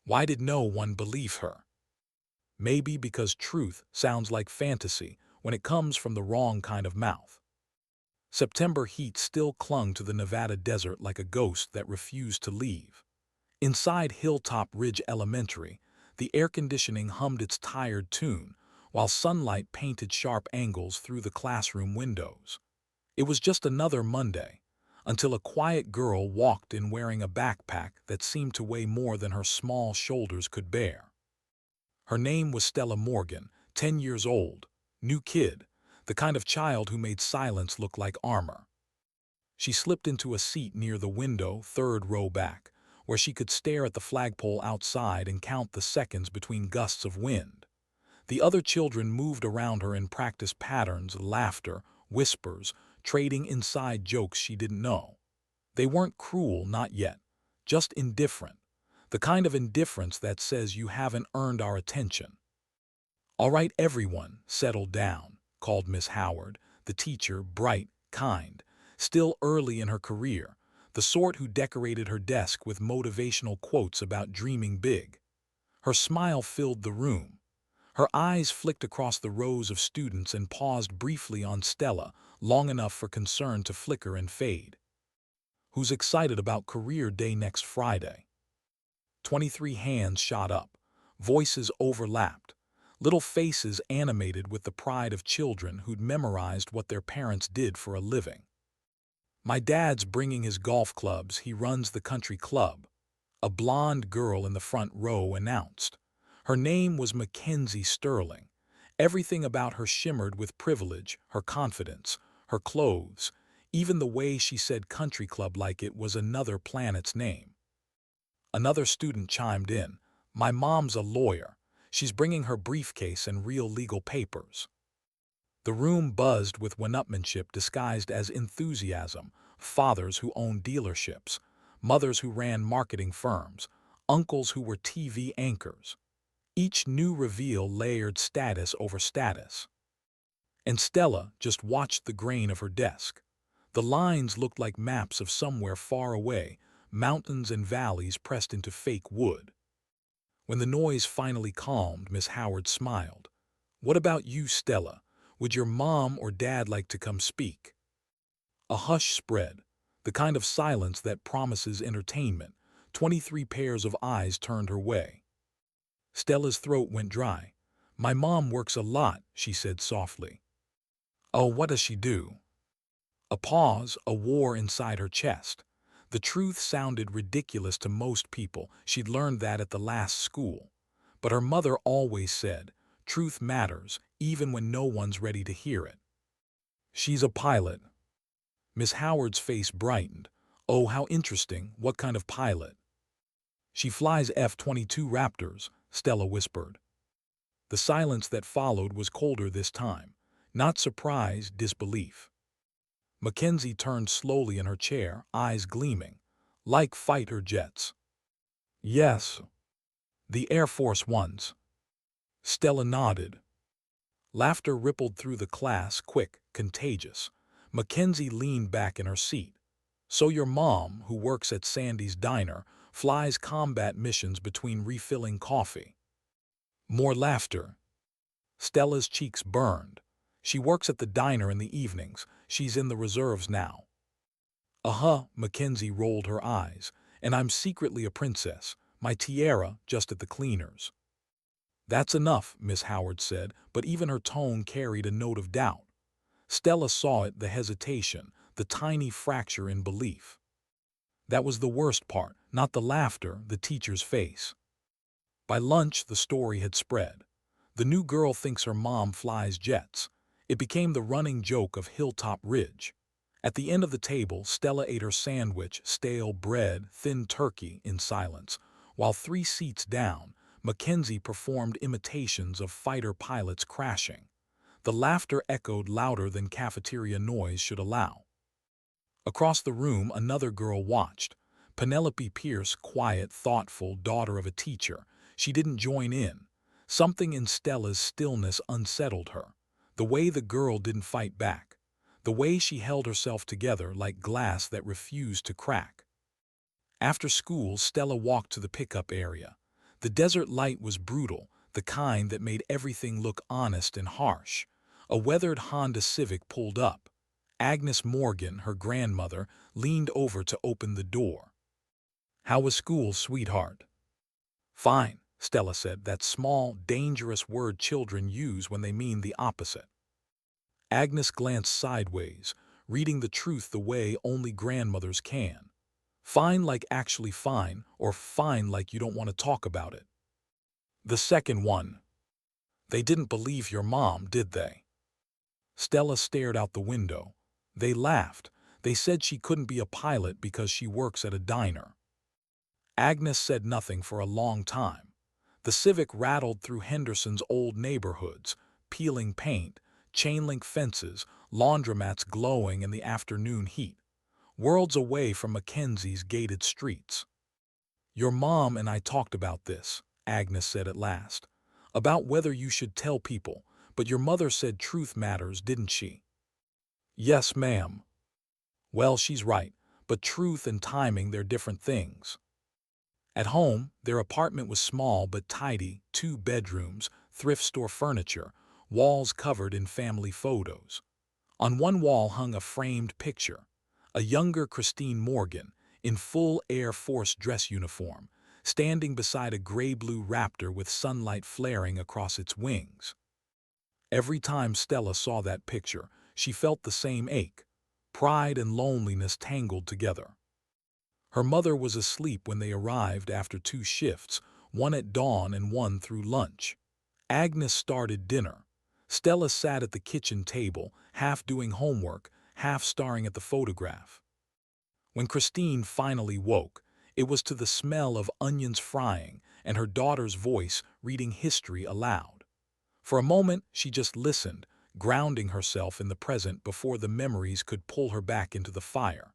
Why did no one believe her? Maybe because truth sounds like fantasy when it comes from the wrong kind of mouth. September heat still clung to the Nevada desert like a ghost that refused to leave. Inside Hilltop Ridge Elementary, the air conditioning hummed its tired tune, while sunlight painted sharp angles through the classroom windows. It was just another Monday, until a quiet girl walked in wearing a backpack that seemed to weigh more than her small shoulders could bear. Her name was Stella Morgan, 10 years old, new kid, the kind of child who made silence look like armor. She slipped into a seat near the window, third row back, where she could stare at the flagpole outside and count the seconds between gusts of wind. The other children moved around her in practice patterns, laughter, whispers, trading inside jokes she didn't know. They weren't cruel, not yet, just indifferent, the kind of indifference that says you haven't earned our attention. "All right, everyone, settle down," called Miss Howard, the teacher, bright, kind, still early in her career, the sort who decorated her desk with motivational quotes about dreaming big. Her smile filled the room. Her eyes flicked across the rows of students and paused briefly on Stella, long enough for concern to flicker and fade. "Who's excited about career day next Friday?" 23 hands shot up, voices overlapped, little faces animated with the pride of children who'd memorized what their parents did for a living. "My dad's bringing his golf clubs, he runs the country club," a blonde girl in the front row announced. Her name was Mackenzie Sterling. Everything about her shimmered with privilege, her confidence, her clothes, even the way she said country club like it was another planet's name. Another student chimed in, "My mom's a lawyer. She's bringing her briefcase and real legal papers." The room buzzed with one-upmanship disguised as enthusiasm, fathers who owned dealerships, mothers who ran marketing firms, uncles who were TV anchors. Each new reveal layered status over status. And Stella just watched the grain of her desk. The lines looked like maps of somewhere far away, mountains and valleys pressed into fake wood. When the noise finally calmed, Miss Howard smiled. "What about you, Stella? Would your mom or dad like to come speak?" A hush spread, the kind of silence that promises entertainment. 23 pairs of eyes turned her way. Stella's throat went dry. "My mom works a lot," she said softly. "Oh, what does she do?" A pause, a war inside her chest. The truth sounded ridiculous to most people. She'd learned that at the last school. But her mother always said, truth matters, even when no one's ready to hear it. "She's a pilot." Miss Howard's face brightened. "Oh, how interesting. What kind of pilot?" "She flies F-22 Raptors," Stella whispered. The silence that followed was colder this time. Not surprise, disbelief. Mackenzie turned slowly in her chair, eyes gleaming. "Like fighter jets?" "Yes." "The Air Force ones?" Stella nodded. Laughter rippled through the class, quick, contagious. Mackenzie leaned back in her seat. "So your mom, who works at Sandy's diner, flies combat missions between refilling coffee?" More laughter. Stella's cheeks burned. "She works at the diner in the evenings. She's in the reserves now." Mackenzie rolled her eyes. "And I'm secretly a princess. My tiara just at the cleaners." "That's enough," Miss Howard said, but even her tone carried a note of doubt. Stella saw it, the hesitation, the tiny fracture in belief. That was the worst part, not the laughter, the teacher's face. By lunch, the story had spread. The new girl thinks her mom flies jets. It became the running joke of Hilltop Ridge. At the end of the table, Stella ate her sandwich, stale bread, thin turkey, in silence, while 3 seats down, Mackenzie performed imitations of fighter pilots crashing. The laughter echoed louder than cafeteria noise should allow. Across the room, another girl watched. Penelope Pierce, quiet, thoughtful, daughter of a teacher. She didn't join in. Something in Stella's stillness unsettled her. The way the girl didn't fight back. The way she held herself together like glass that refused to crack. After school, Stella walked to the pickup area. The desert light was brutal, the kind that made everything look honest and harsh. A weathered Honda Civic pulled up. Agnes Morgan, her grandmother, leaned over to open the door. "How was school, sweetheart?" "Fine," Stella said, that small, dangerous word children use when they mean the opposite. Agnes glanced sideways, reading the truth the way only grandmothers can. Fine like actually fine, or fine like you don't want to talk about it. "The second one. They didn't believe your mom, did they?" Stella stared out the window. "They laughed. They said she couldn't be a pilot because she works at a diner." Agnes said nothing for a long time. The Civic rattled through Henderson's old neighborhoods, peeling paint, chain-link fences, laundromats glowing in the afternoon heat, worlds away from Mackenzie's gated streets. "Your mom and I talked about this," Agnes said at last. "About whether you should tell people, but your mother said truth matters, didn't she?" "Yes, ma'am." "Well, she's right, but truth and timing, they're different things." At home, their apartment was small but tidy, 2 bedrooms, thrift store furniture, walls covered in family photos. On one wall hung a framed picture, a younger Christine Morgan, in full Air Force dress uniform, standing beside a gray-blue Raptor with sunlight flaring across its wings. Every time Stella saw that picture, she felt the same ache, pride and loneliness tangled together. Her mother was asleep when they arrived after 2 shifts, one at dawn and one through lunch. Agnes started dinner. Stella sat at the kitchen table, half doing homework, half staring at the photograph. When Christine finally woke, it was to the smell of onions frying and her daughter's voice reading history aloud. For a moment, she just listened, grounding herself in the present before the memories could pull her back into the fire.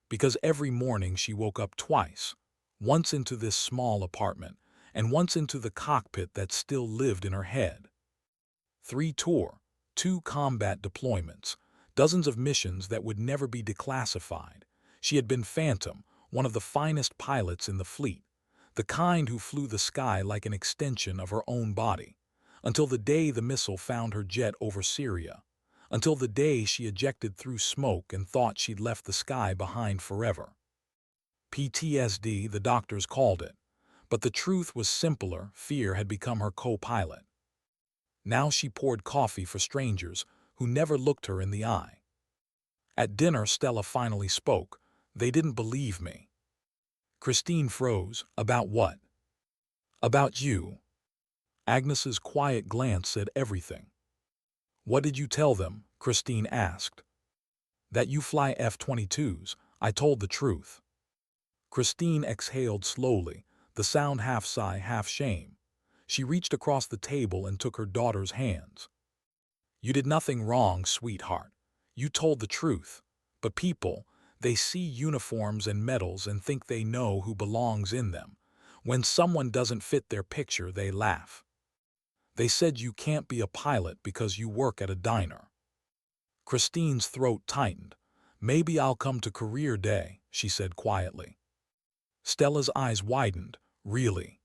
Because every morning she woke up twice, once into this small apartment, and once into the cockpit that still lived in her head. 3 tour, 2 combat deployments, dozens of missions that would never be declassified. She had been Phantom, one of the finest pilots in the fleet, the kind who flew the sky like an extension of her own body, until the day the missile found her jet over Syria, until the day she ejected through smoke and thought she'd left the sky behind forever. PTSD, the doctors called it, but the truth was simpler. Fear had become her co-pilot. Now she poured coffee for strangers who never looked her in the eye. At dinner, Stella finally spoke. "They didn't believe me." Christine froze. "About what?" "About you." Agnes's quiet glance said everything. "What did you tell them?" Christine asked. "That you fly F-22s. I told the truth." Christine exhaled slowly, the sound half sigh, half shame. She reached across the table and took her daughter's hands. "You did nothing wrong, sweetheart. You told the truth. But people, they see uniforms and medals and think they know who belongs in them. When someone doesn't fit their picture, they laugh. They said you can't be a pilot because you work at a diner." Christine's throat tightened. "Maybe I'll come to career day," she said quietly. Stella's eyes widened. "Really?"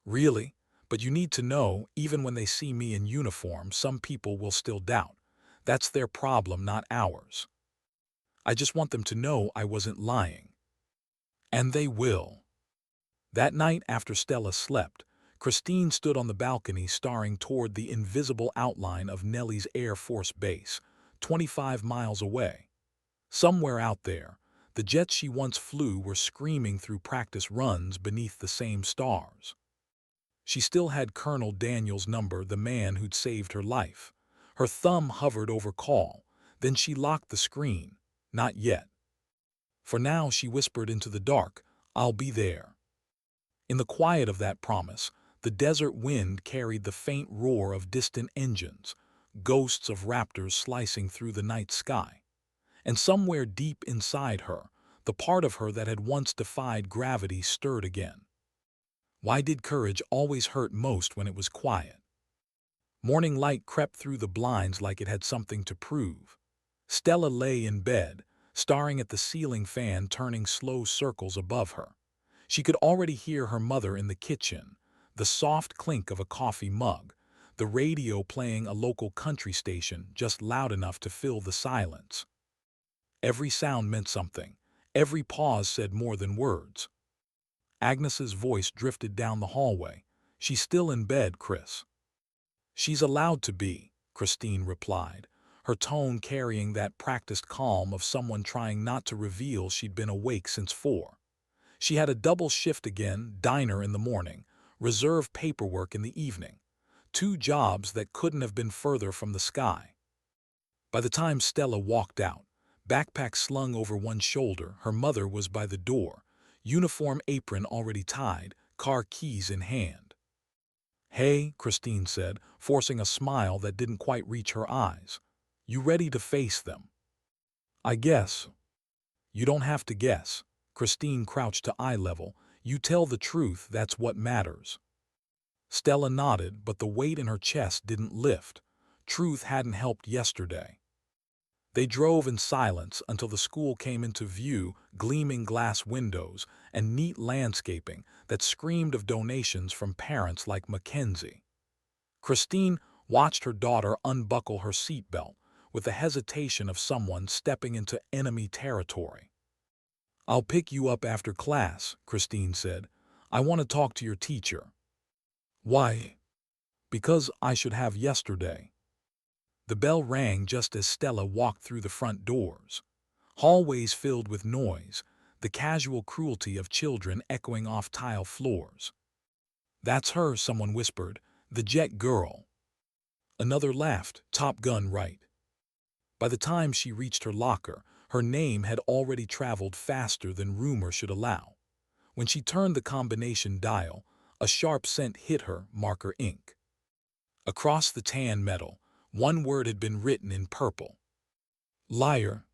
"Really? But you need to know, even when they see me in uniform, some people will still doubt. That's their problem, not ours. I just want them to know I wasn't lying." "And they will." That night after Stella slept, Christine stood on the balcony staring toward the invisible outline of Nellie's Air Force Base, 25 miles away. Somewhere out there, the jets she once flew were screaming through practice runs beneath the same stars. She still had Colonel Daniel's number, the man who'd saved her life. Her thumb hovered over call, then she locked the screen. "Not yet." For now, she whispered into the dark, "I'll be there." In the quiet of that promise, the desert wind carried the faint roar of distant engines, ghosts of Raptors slicing through the night sky. And somewhere deep inside her, the part of her that had once defied gravity stirred again. Why did courage always hurt most when it was quiet? Morning light crept through the blinds like it had something to prove. Stella lay in bed, staring at the ceiling fan turning slow circles above her. She could already hear her mother in the kitchen, the soft clink of a coffee mug, the radio playing a local country station just loud enough to fill the silence. Every sound meant something. Every pause said more than words. Agnes's voice drifted down the hallway. "She's still in bed, Chris." "She's allowed to be," Christine replied, her tone carrying that practiced calm of someone trying not to reveal she'd been awake since 4. She had a double shift again, diner in the morning, reserve paperwork in the evening. 2 jobs that couldn't have been further from the sky. By the time Stella walked out, backpack slung over one shoulder, her mother was by the door, uniform apron already tied, car keys in hand. "Hey," Christine said, forcing a smile that didn't quite reach her eyes. "You ready to face them?" "I guess." "You don't have to guess." Christine crouched to eye level. "You tell the truth, that's what matters." Stella nodded, but the weight in her chest didn't lift. Truth hadn't helped yesterday. They drove in silence until the school came into view, gleaming glass windows and neat landscaping that screamed of donations from parents like Mackenzie. Christine watched her daughter unbuckle her seatbelt with the hesitation of someone stepping into enemy territory. "I'll pick you up after class," Christine said. "I want to talk to your teacher." "Why?" "Because I should have yesterday." The bell rang just as Stella walked through the front doors. Hallways filled with noise, the casual cruelty of children echoing off tile floors. "That's her," someone whispered, "the jet girl." Another laughed, "Top Gun, right." By the time she reached her locker, her name had already traveled faster than rumor should allow. When she turned the combination dial, a sharp scent hit her, marker ink. Across the tan metal, one word had been written in purple. "Liar."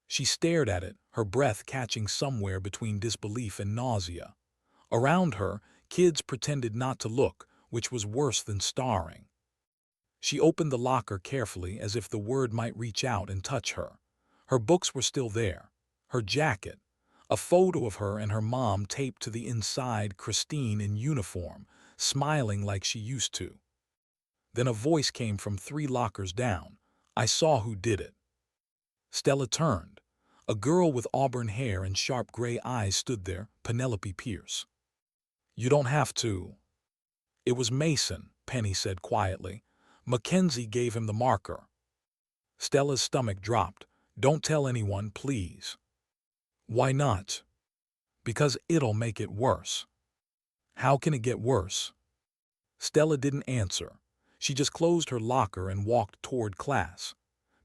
She stared at it, her breath catching somewhere between disbelief and nausea. Around her, kids pretended not to look, which was worse than starring. She opened the locker carefully as if the word might reach out and touch her. Her books were still there. Her jacket. A photo of her and her mom taped to the inside, Christine in uniform, smiling like she used to. Then a voice came from 3 lockers down. "I saw who did it." Stella turned. A girl with auburn hair and sharp gray eyes stood there, Penelope Pierce. "You don't have to." "It was Mason," Penny said quietly. "Mackenzie gave him the marker." Stella's stomach dropped. "Don't tell anyone, please." "Why not?" "Because it'll make it worse." "How can it get worse?" Stella didn't answer. She just closed her locker and walked toward class.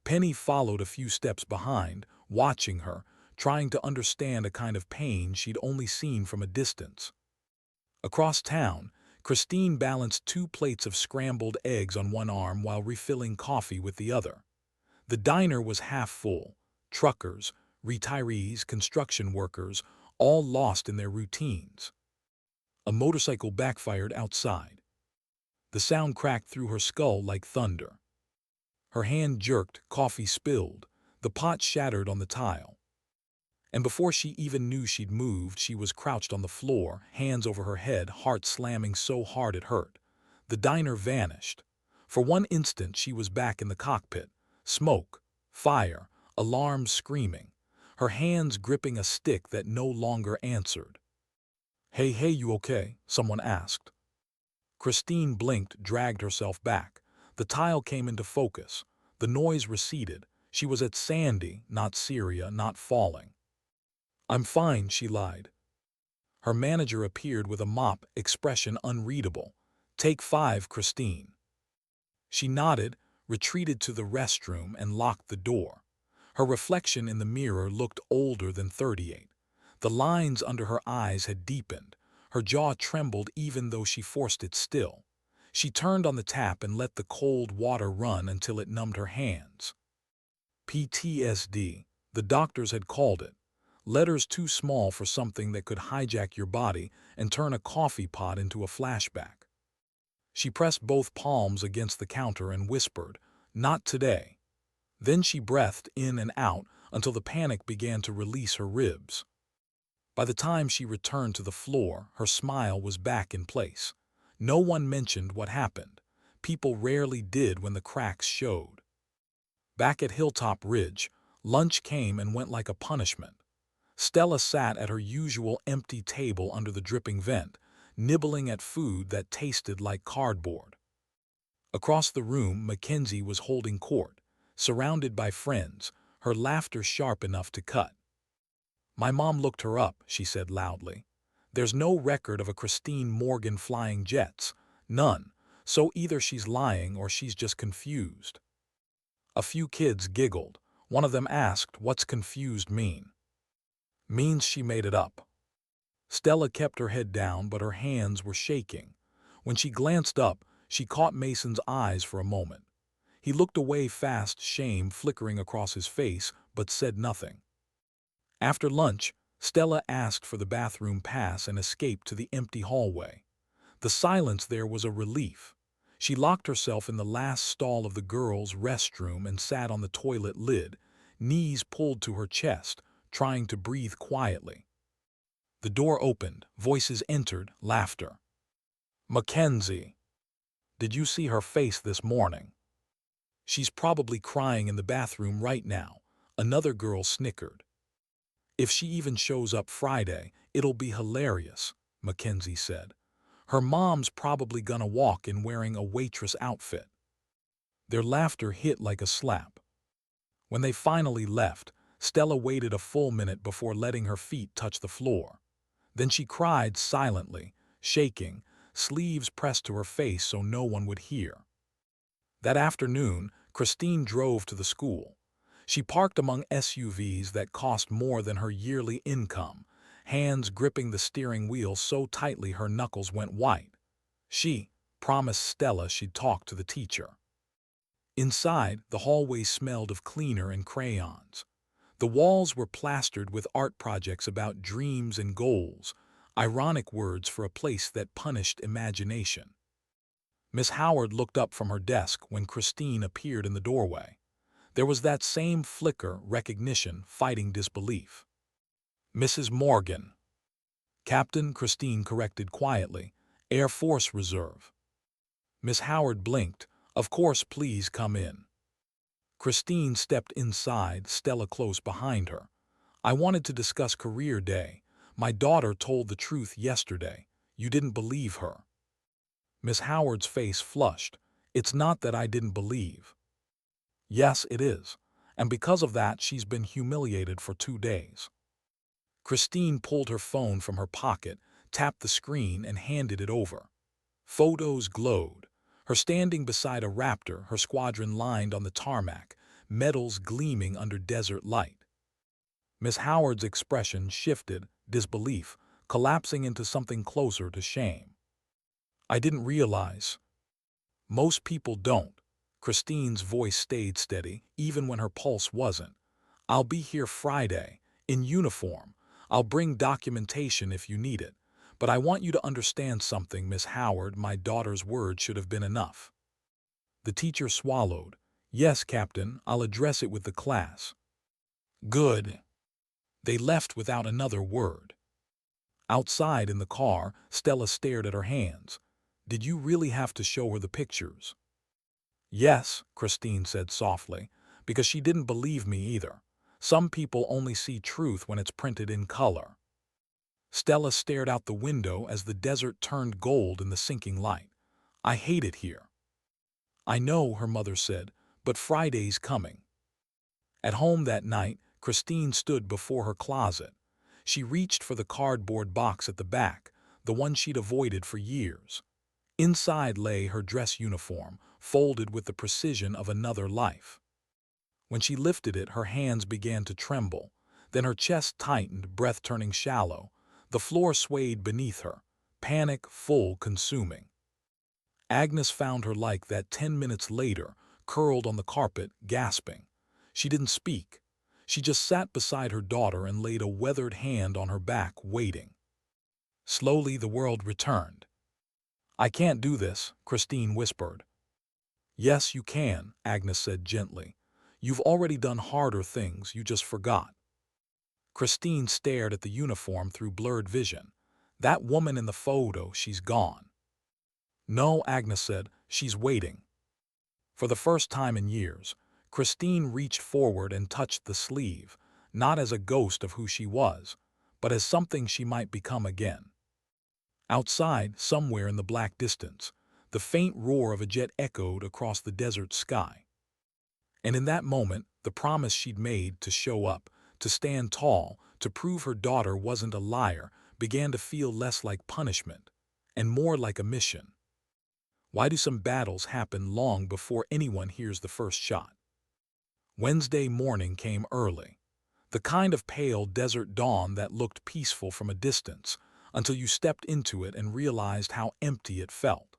Penny followed a few steps behind, watching her, trying to understand a kind of pain she'd only seen from a distance. Across town, Christine balanced 2 plates of scrambled eggs on one arm while refilling coffee with the other. The diner was half full. Truckers, retirees, construction workers, all lost in their routines. A motorcycle backfired outside. The sound cracked through her skull like thunder. Her hand jerked, coffee spilled, the pot shattered on the tile. And before she even knew she'd moved, she was crouched on the floor, hands over her head, heart slamming so hard it hurt. The diner vanished. For one instant she was back in the cockpit. Smoke, fire, alarms screaming, her hands gripping a stick that no longer answered. Hey, you okay?" someone asked. Christine blinked, dragged herself back. The tile came into focus. The noise receded. She was at Sandy, not Syria, not falling. "I'm fine," she lied. Her manager appeared with a mop, expression unreadable. "Take 5, Christine." She nodded, retreated to the restroom, and locked the door. Her reflection in the mirror looked older than 38. The lines under her eyes had deepened. Her jaw trembled even though she forced it still. She turned on the tap and let the cold water run until it numbed her hands. PTSD, the doctors had called it. Letters too small for something that could hijack your body and turn a coffee pot into a flashback. She pressed both palms against the counter and whispered, "Not today." Then she breathed in and out until the panic began to release her ribs. By the time she returned to the floor, her smile was back in place. No one mentioned what happened. People rarely did when the cracks showed. Back at Hilltop Ridge, lunch came and went like a punishment. Stella sat at her usual empty table under the dripping vent, nibbling at food that tasted like cardboard. Across the room, Mackenzie was holding court, surrounded by friends, her laughter sharp enough to cut. "My mom looked her up," she said loudly. "There's no record of a Christine Morgan flying jets. None. So either she's lying or she's just confused." A few kids giggled. One of them asked, "What's confused mean?" "Means she made it up." Stella kept her head down, but her hands were shaking. When she glanced up, she caught Mason's eyes for a moment. He looked away fast, shame flickering across his face, but said nothing. After lunch, Stella asked for the bathroom pass and escaped to the empty hallway. The silence there was a relief. She locked herself in the last stall of the girls' restroom and sat on the toilet lid, knees pulled to her chest, trying to breathe quietly. The door opened, voices entered, laughter. "Mackenzie, did you see her face this morning?" "She's probably crying in the bathroom right now," another girl snickered. "If she even shows up Friday, it'll be hilarious," Mackenzie said. "Her mom's probably gonna walk in wearing a waitress outfit." Their laughter hit like a slap. When they finally left, Stella waited a full minute before letting her feet touch the floor. Then she cried silently, shaking, sleeves pressed to her face so no one would hear. That afternoon, Christine drove to the school. She parked among SUVs that cost more than her yearly income, hands gripping the steering wheel so tightly her knuckles went white. She promised Stella she'd talk to the teacher. Inside, the hallway smelled of cleaner and crayons. The walls were plastered with art projects about dreams and goals, ironic words for a place that punished imagination. Miss Howard looked up from her desk when Christine appeared in the doorway. There was that same flicker, recognition, fighting disbelief. "Mrs. Morgan." "Captain," Christine corrected quietly. "Air Force Reserve." Miss Howard blinked. "Of course, please come in." Christine stepped inside, Stella close behind her. "I wanted to discuss career day. My daughter told the truth yesterday. You didn't believe her." Miss Howard's face flushed. "It's not that I didn't believe." "Yes, it is. And because of that, she's been humiliated for 2 days." Christine pulled her phone from her pocket, tapped the screen, and handed it over. Photos glowed. Her standing beside a Raptor, her squadron lined on the tarmac, medals gleaming under desert light. Miss Howard's expression shifted, disbelief, collapsing into something closer to shame. "I didn't realize." "Most people don't." Christine's voice stayed steady, even when her pulse wasn't. "I'll be here Friday, in uniform. I'll bring documentation if you need it. But I want you to understand something, Miss Howard. My daughter's word should have been enough." The teacher swallowed. "Yes, Captain, I'll address it with the class." "Good." They left without another word. Outside in the car, Stella stared at her hands. "Did you really have to show her the pictures?" "Yes," Christine said softly, "because she didn't believe me either. Some people only see truth when it's printed in color." Stella stared out the window as the desert turned gold in the sinking light. "I hate it here." "I know," her mother said, "but Friday's coming." At home that night, Christine stood before her closet. She reached for the cardboard box at the back, the one she'd avoided for years. Inside lay her dress uniform, folded with the precision of another life. When she lifted it, her hands began to tremble. Then her chest tightened, breath turning shallow. The floor swayed beneath her, panic full, consuming. Agnes found her like that 10 minutes later, curled on the carpet, gasping. She didn't speak. She just sat beside her daughter and laid a weathered hand on her back, waiting. Slowly the world returned. "I can't do this," Christine whispered. "Yes, you can," Agnes said gently. "You've already done harder things, you just forgot." Christine stared at the uniform through blurred vision. That woman in the photo, she's gone. No, Agnes said, she's waiting. For the first time in years, Christine reached forward and touched the sleeve, not as a ghost of who she was, but as something she might become again. Outside, somewhere in the black distance, the faint roar of a jet echoed across the desert sky. And in that moment, the promise she'd made to show up, to stand tall, to prove her daughter wasn't a liar, began to feel less like punishment and more like a mission. Why do some battles happen long before anyone hears the first shot? Wednesday morning came early, the kind of pale desert dawn that looked peaceful from a distance, until you stepped into it and realized how empty it felt.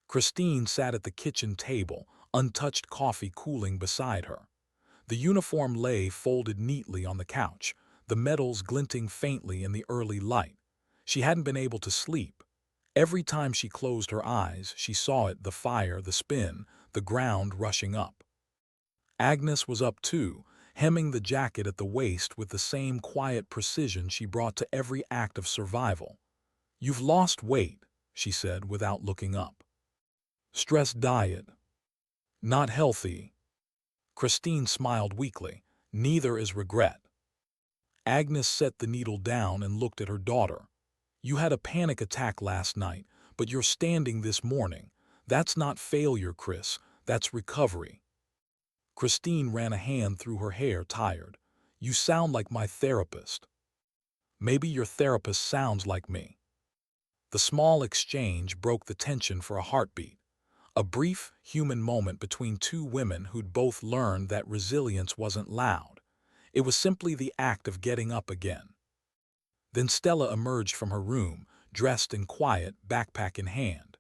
Christine sat at the kitchen table, untouched coffee cooling beside her. The uniform lay folded neatly on the couch, the metals glinting faintly in the early light. She hadn't been able to sleep. Every time she closed her eyes, she saw it, the fire, the spin, the ground rushing up. Agnes was up too, hemming the jacket at the waist with the same quiet precision she brought to every act of survival. "You've lost weight," she said without looking up. "Stress diet. Not healthy." Christine smiled weakly. "Neither is regret." Agnes set the needle down and looked at her daughter. "You had a panic attack last night, but you're standing this morning. That's not failure, Chris. That's recovery." Christine ran a hand through her hair, tired. "You sound like my therapist." "Maybe your therapist sounds like me." The small exchange broke the tension for a heartbeat. A brief, human moment between two women who'd both learned that resilience wasn't loud. It was simply the act of getting up again. Then Stella emerged from her room, dressed and quiet, backpack in hand.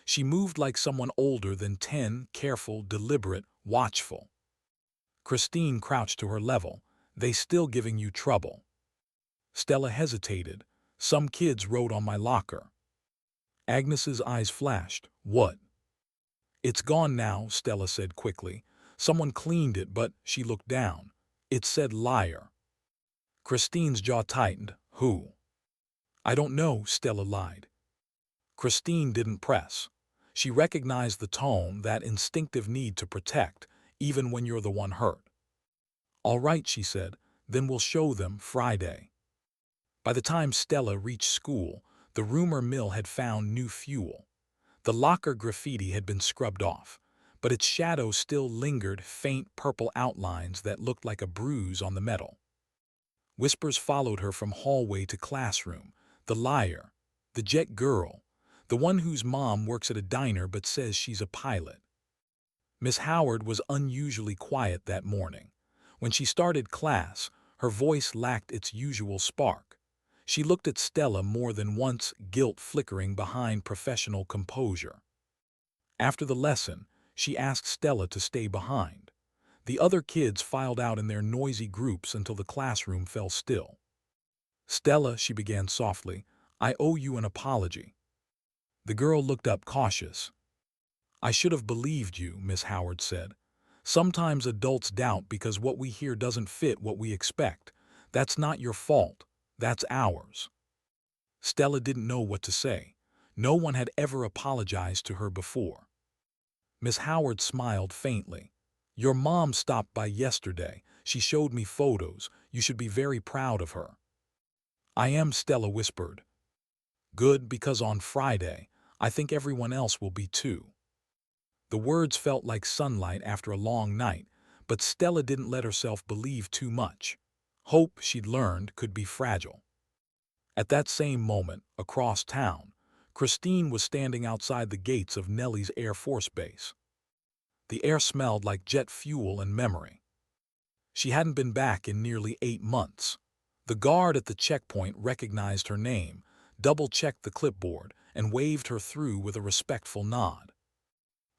She moved like someone older than 10, careful, deliberate, watchful. Christine crouched to her level. "They still giving you trouble?" Stella hesitated. "Some kids wrote on my locker." Agnes's eyes flashed. "What?" "It's gone now," Stella said quickly. "Someone cleaned it, but," she looked down, "it said liar." Christine's jaw tightened. "Who?" "I don't know," Stella lied. Christine didn't press. She recognized the tone, that instinctive need to protect, even when you're the one hurt. "All right," she said, "then we'll show them Friday." By the time Stella reached school, the rumor mill had found new fuel. The locker graffiti had been scrubbed off, but its shadow still lingered, faint purple outlines that looked like a bruise on the metal. Whispers followed her from hallway to classroom. The liar, the jet girl, the one whose mom works at a diner but says she's a pilot. Miss Howard was unusually quiet that morning. When she started class, her voice lacked its usual spark. She looked at Stella more than once, guilt flickering behind professional composure. After the lesson, she asked Stella to stay behind. The other kids filed out in their noisy groups until the classroom fell still. "Stella," she began softly, "I owe you an apology." The girl looked up, cautious. "I should have believed you," Miss Howard said. "Sometimes adults doubt because what we hear doesn't fit what we expect. That's not your fault. That's ours." Stella didn't know what to say. No one had ever apologized to her before. Miss Howard smiled faintly. "Your mom stopped by yesterday. She showed me photos. You should be very proud of her." "I am," Stella whispered. "Good, because on Friday, I think everyone else will be too." The words felt like sunlight after a long night, but Stella didn't let herself believe too much. Hope, she'd learned, could be fragile. At that same moment, across town, Christine was standing outside the gates of Nellie's Air Force Base. The air smelled like jet fuel and memory. She hadn't been back in nearly 8 months. The guard at the checkpoint recognized her name, double-checked the clipboard, and waved her through with a respectful nod.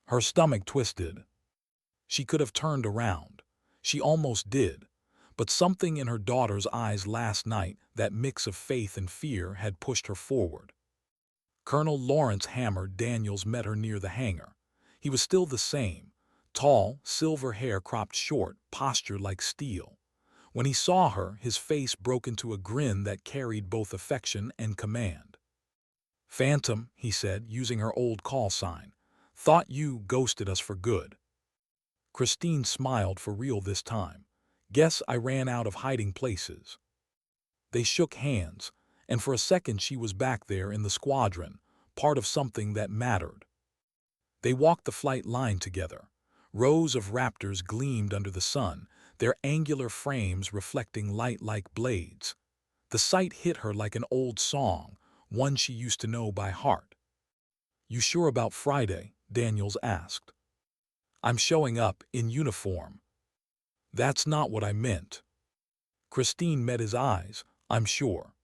Her stomach twisted. She could have turned around. She almost did. But something in her daughter's eyes last night, that mix of faith and fear, had pushed her forward. Colonel Lawrence Hammer Daniels met her near the hangar. He was still the same. Tall, silver hair cropped short, posture like steel. When he saw her, his face broke into a grin that carried both affection and command. "Phantom," he said, using her old call sign. "Thought you ghosted us for good." Christine smiled for real this time. "Guess I ran out of hiding places." They shook hands, and for a second she was back there in the squadron, part of something that mattered. They walked the flight line together. Rows of Raptors gleamed under the sun, their angular frames reflecting light like blades. The sight hit her like an old song, one she used to know by heart. "You sure about Friday?" Daniels asked. "I'm showing up in uniform." "That's not what I meant." Christine met his eyes. "I'm sure."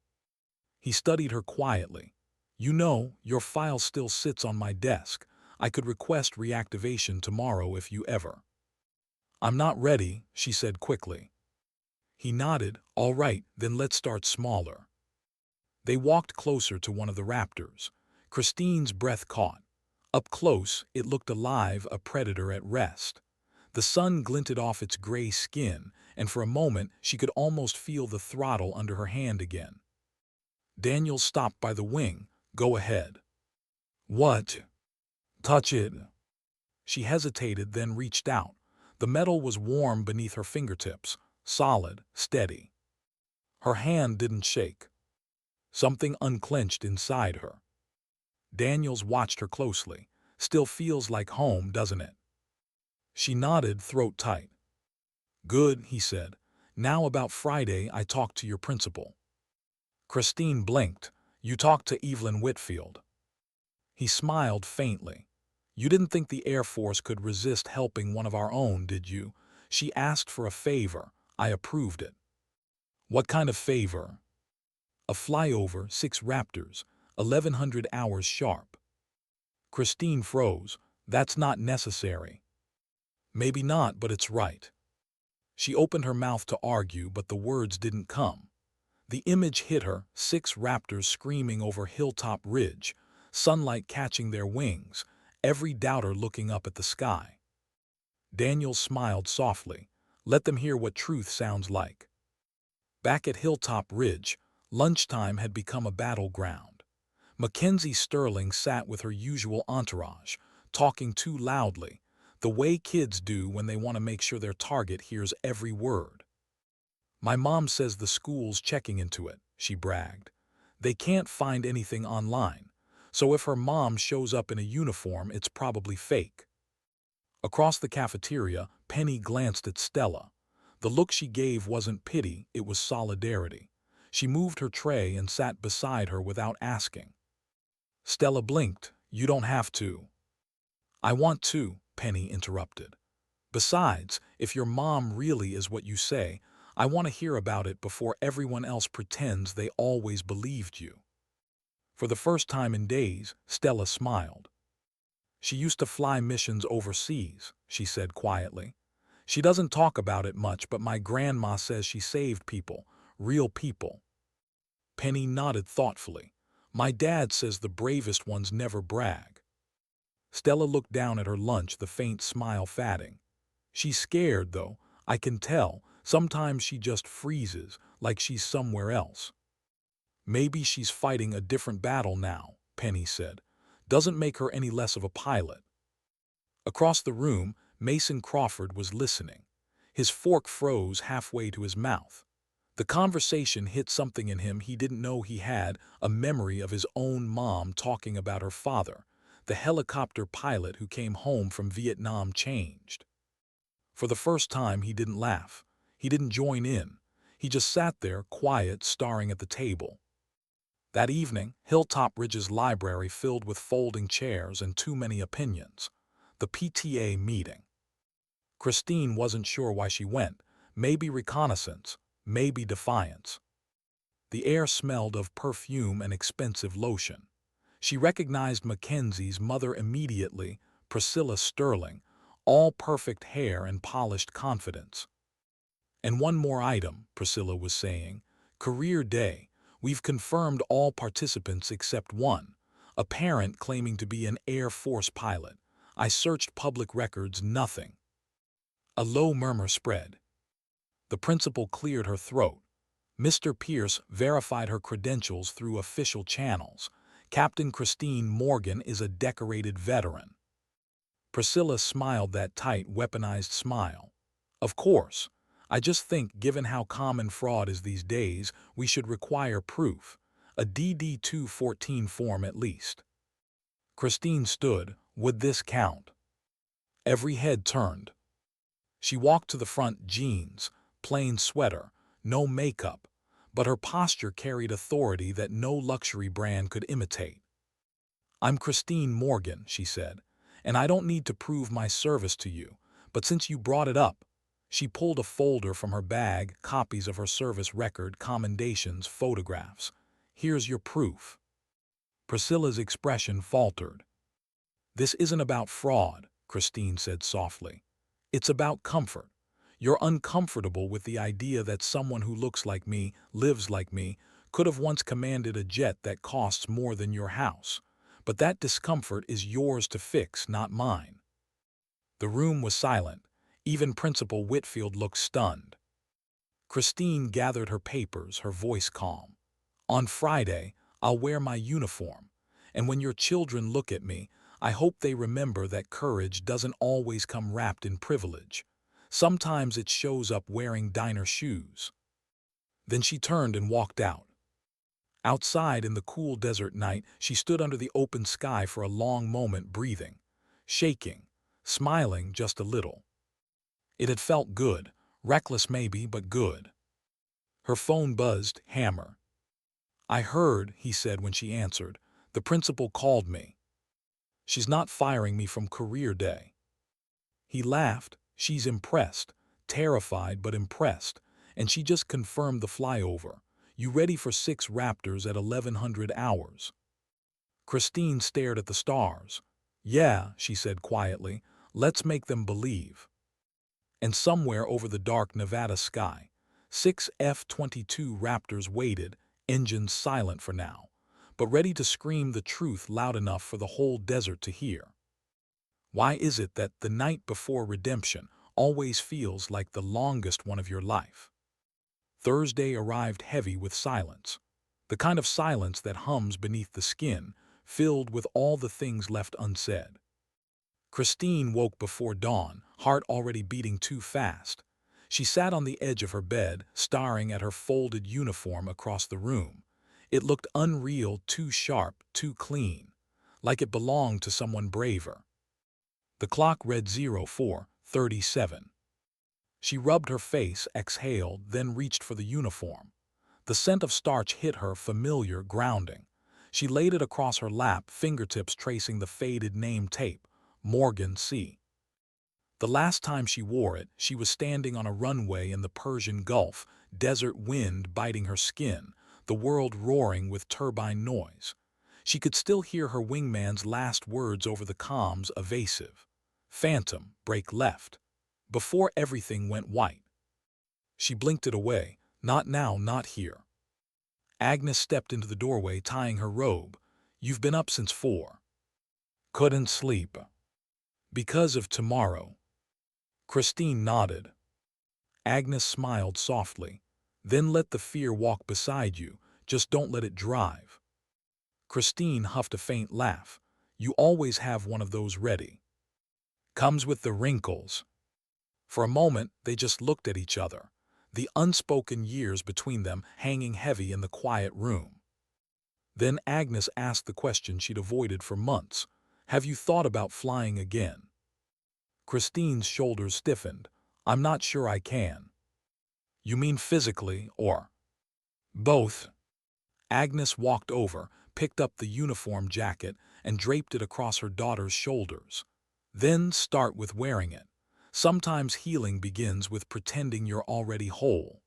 He studied her quietly. "You know, your file still sits on my desk. I could request reactivation tomorrow if you ever." "I'm not ready," she said quickly. He nodded. "All right, then let's start smaller." They walked closer to one of the Raptors. Christine's breath caught. Up close, it looked alive, a predator at rest. The sun glinted off its gray skin, and for a moment she could almost feel the throttle under her hand again. Daniel stopped by the wing. "Go ahead." "What?" "Touch it." She hesitated, then reached out. The metal was warm beneath her fingertips, solid, steady. Her hand didn't shake. Something unclenched inside her. Daniels watched her closely. "Still feels like home, doesn't it?" She nodded, throat tight. "Good," he said. "Now about Friday I talked to your principal." Christine blinked. "You talked to Evelyn Whitfield?" He smiled faintly. "You didn't think the Air Force could resist helping one of our own, did you? She asked for a favor. I approved it." "What kind of favor?" "A flyover, 6 Raptors, 1100 hours sharp." Christine froze. "That's not necessary." "Maybe not, but it's right." She opened her mouth to argue, but the words didn't come. The image hit her, 6 Raptors screaming over Hilltop Ridge, sunlight catching their wings, every doubter looking up at the sky. Daniel smiled softly. "Let them hear what truth sounds like." Back at Hilltop Ridge, lunchtime had become a battleground. Mackenzie Sterling sat with her usual entourage, talking too loudly, the way kids do when they want to make sure their target hears every word. "My mom says the school's checking into it," she bragged. "They can't find anything online, so if her mom shows up in a uniform, it's probably fake." Across the cafeteria, Penny glanced at Stella. The look she gave wasn't pity, it was solidarity. She moved her tray and sat beside her without asking. Stella blinked. "You don't have to." "I want to," Penny interrupted. "Besides, if your mom really is what you say, I want to hear about it before everyone else pretends they always believed you." For the first time in days, Stella smiled. "She used to fly missions overseas," she said quietly. "She doesn't talk about it much, but my grandma says she saved people, real people." Penny nodded thoughtfully. "My dad says the bravest ones never brag." Stella looked down at her lunch, the faint smile fading. "She's scared, though. I can tell. Sometimes she just freezes, like she's somewhere else." "Maybe she's fighting a different battle now," Penny said. "Doesn't make her any less of a pilot." Across the room, Mason Crawford was listening. His fork froze halfway to his mouth. The conversation hit something in him he didn't know he had, a memory of his own mom talking about her father, the helicopter pilot who came home from Vietnam changed. For the first time, he didn't laugh. He didn't join in. He just sat there, quiet, staring at the table. That evening, Hilltop Ridge's library filled with folding chairs and too many opinions. The PTA meeting. Christine wasn't sure why she went. Maybe reconnaissance, maybe defiance. The air smelled of perfume and expensive lotion. She recognized Mackenzie's mother immediately, Priscilla Sterling, all perfect hair and polished confidence. "And one more item," Priscilla was saying. "Career day. We've confirmed all participants except one, a parent claiming to be an Air Force pilot. I searched public records, nothing." A low murmur spread. The principal cleared her throat. Mr. Pierce verified her credentials through official channels. Captain Christine Morgan is a decorated veteran. Priscilla smiled that tight, weaponized smile. Of course. I just think, given how common fraud is these days, we should require proof. A DD-214 form at least. Christine stood. Would this count? Every head turned. She walked to the front, jeans, plain sweater, no makeup, but her posture carried authority that no luxury brand could imitate. I'm Christine Morgan, she said, and I don't need to prove my service to you, but since you brought it up, she pulled a folder from her bag, copies of her service record, commendations, photographs. Here's your proof. Priscilla's expression faltered. This isn't about fraud, Christine said softly. It's about comfort. You're uncomfortable with the idea that someone who looks like me, lives like me, could have once commanded a jet that costs more than your house. But that discomfort is yours to fix, not mine. The room was silent. Even Principal Whitfield looked stunned. Christine gathered her papers, her voice calm. On Friday, I'll wear my uniform, and when your children look at me, I hope they remember that courage doesn't always come wrapped in privilege. Sometimes it shows up wearing diner shoes. Then she turned and walked out. Outside in the cool desert night, she stood under the open sky for a long moment, breathing, shaking, smiling just a little. It had felt good, reckless maybe, but good. Her phone buzzed, Hammer. I heard, he said when she answered. The principal called me. She's not firing me from career day. He laughed. She's impressed, terrified but impressed, and she just confirmed the flyover. You ready for 6 Raptors at 1100 hours? Christine stared at the stars. Yeah, she said quietly, let's make them believe. And somewhere over the dark Nevada sky, 6 F-22 Raptors waited, engines silent for now, but ready to scream the truth loud enough for the whole desert to hear. Why is it that the night before redemption always feels like the longest one of your life? Thursday arrived heavy with silence, the kind of silence that hums beneath the skin, filled with all the things left unsaid. Christine woke before dawn, heart already beating too fast. She sat on the edge of her bed, staring at her folded uniform across the room. It looked unreal, too sharp, too clean, like it belonged to someone braver. The clock read 04:37. She rubbed her face, exhaled, then reached for the uniform. The scent of starch hit her, familiar, grounding. She laid it across her lap, fingertips tracing the faded name tape, Morgan C. The last time she wore it, she was standing on a runway in the Persian Gulf, desert wind biting her skin, the world roaring with turbine noise. She could still hear her wingman's last words over the comms, evasive. Phantom, brake left. Before everything went white. She blinked it away. Not now, not here. Agnes stepped into the doorway, tying her robe. You've been up since 4. Couldn't sleep. Because of tomorrow. Christine nodded. Agnes smiled softly. Then let the fear walk beside you. Just don't let it drive. Christine huffed a faint laugh. You always have one of those ready. Comes with the wrinkles. For a moment, they just looked at each other, the unspoken years between them hanging heavy in the quiet room. Then Agnes asked the question she'd avoided for months. Have you thought about flying again? Christine's shoulders stiffened. I'm not sure I can. You mean physically, or both? Agnes walked over, picked up the uniform jacket, and draped it across her daughter's shoulders. Then start with wearing it. Sometimes healing begins with pretending you're already whole.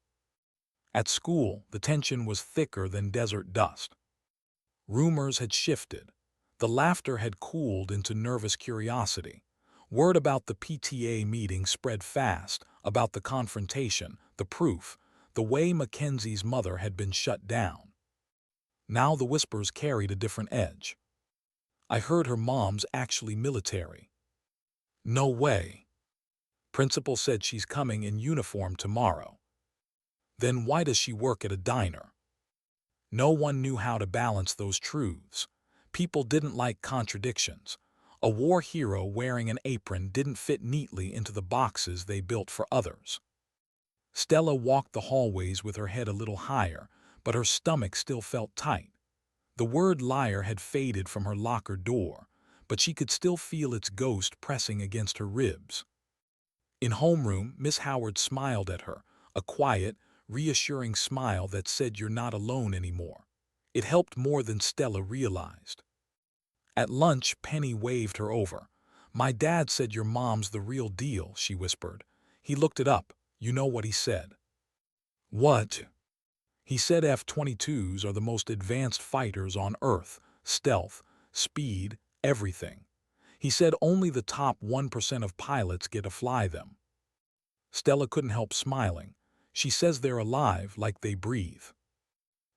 At school, the tension was thicker than desert dust. Rumors had shifted. The laughter had cooled into nervous curiosity. Word about the PTA meeting spread fast, about the confrontation, the proof, the way Mackenzie's mother had been shut down. Now the whispers carried a different edge. I heard her mom's actually military. No way. Principal said she's coming in uniform tomorrow. Then why does she work at a diner? No one knew how to balance those truths. People didn't like contradictions. A war hero wearing an apron didn't fit neatly into the boxes they built for others. Stella walked the hallways with her head a little higher, but her stomach still felt tight. The word liar had faded from her locker door, but she could still feel its ghost pressing against her ribs. In homeroom, Miss Howard smiled at her, a quiet, reassuring smile that said you're not alone anymore. It helped more than Stella realized. At lunch, Penny waved her over. "My dad said your mom's the real deal," she whispered. "He looked it up. You know what he said." "What?" "He said F-22s are the most advanced fighters on Earth. Stealth, speed, everything. He said only the top 1% of pilots get to fly them." Stella couldn't help smiling. "She says they're alive, like they breathe."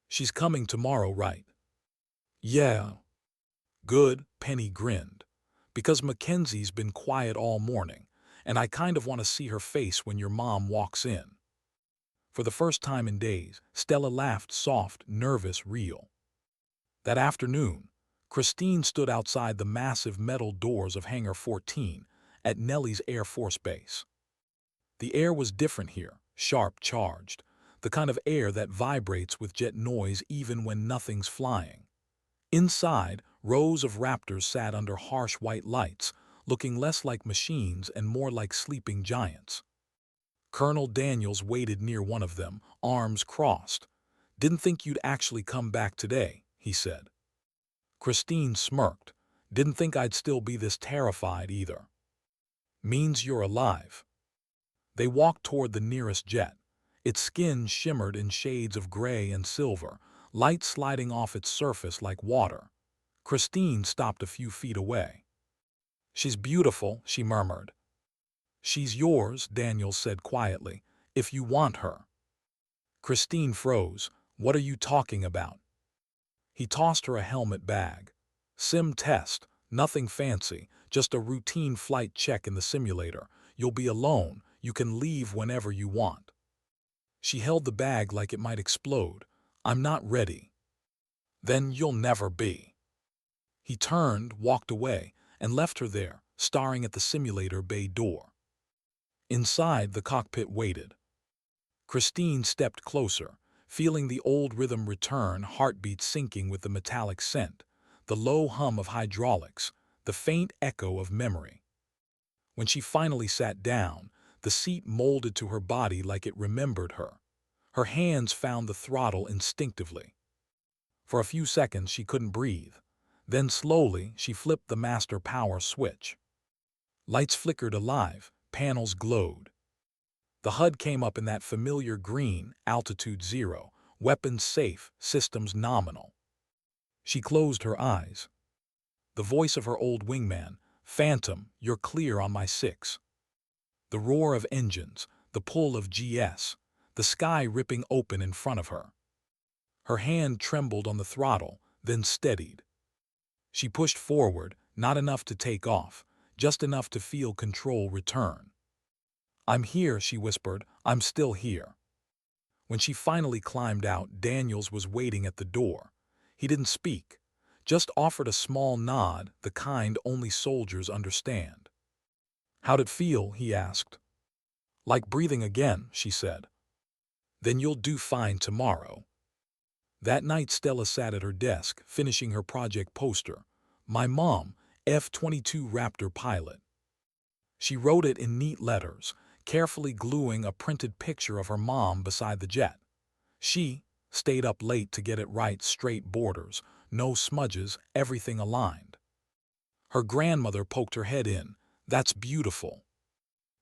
"She's coming tomorrow, right?" "Yeah." "Good," Penny grinned. "Because Mackenzie's been quiet all morning, and I kind of want to see her face when your mom walks in." For the first time in days, Stella laughed soft, nervous, real. That afternoon, Christine stood outside the massive metal doors of Hangar 14 at Nellie's Air Force Base. The air was different here, sharp, charged, the kind of air that vibrates with jet noise even when nothing's flying. Inside, rows of Raptors sat under harsh white lights, looking less like machines and more like sleeping giants. Colonel Daniels waited near one of them, arms crossed. "Didn't think you'd actually come back today," he said. Christine smirked. "Didn't think I'd still be this terrified either." "Means you're alive." They walked toward the nearest jet. Its skin shimmered in shades of gray and silver, light sliding off its surface like water. Christine stopped a few feet away. "She's beautiful," she murmured. "She's yours," Daniels said quietly, "if you want her." Christine froze. "What are you talking about?" He tossed her a helmet bag. "Sim test, nothing fancy, just a routine flight check in the simulator. You'll be alone, you can leave whenever you want." She held the bag like it might explode. "I'm not ready." "Then you'll never be." He turned, walked away, and left her there, staring at the simulator bay door. Inside, the cockpit waited. Christine stepped closer, feeling the old rhythm return, heartbeat syncing with the metallic scent, the low hum of hydraulics, the faint echo of memory. When she finally sat down, the seat molded to her body like it remembered her. Her hands found the throttle instinctively. For a few seconds she couldn't breathe. Then slowly she flipped the master power switch. Lights flickered alive, panels glowed. The HUD came up in that familiar green, altitude 0, weapons safe, systems nominal. She closed her eyes. The voice of her old wingman, "Phantom, you're clear on my 6. The roar of engines, the pull of GS, the sky ripping open in front of her. Her hand trembled on the throttle, then steadied. She pushed forward, not enough to take off, just enough to feel control return. "I'm here," she whispered. "I'm still here." When she finally climbed out, Daniels was waiting at the door. He didn't speak, just offered a small nod, the kind only soldiers understand. "How'd it feel?" he asked. "Like breathing again," she said. "Then you'll do fine tomorrow." That night Stella sat at her desk, finishing her project poster. "My mom, F-22 Raptor pilot." She wrote it in neat letters, carefully gluing a printed picture of her mom beside the jet. She stayed up late to get it right, straight borders, no smudges, everything aligned. Her grandmother poked her head in. "That's beautiful."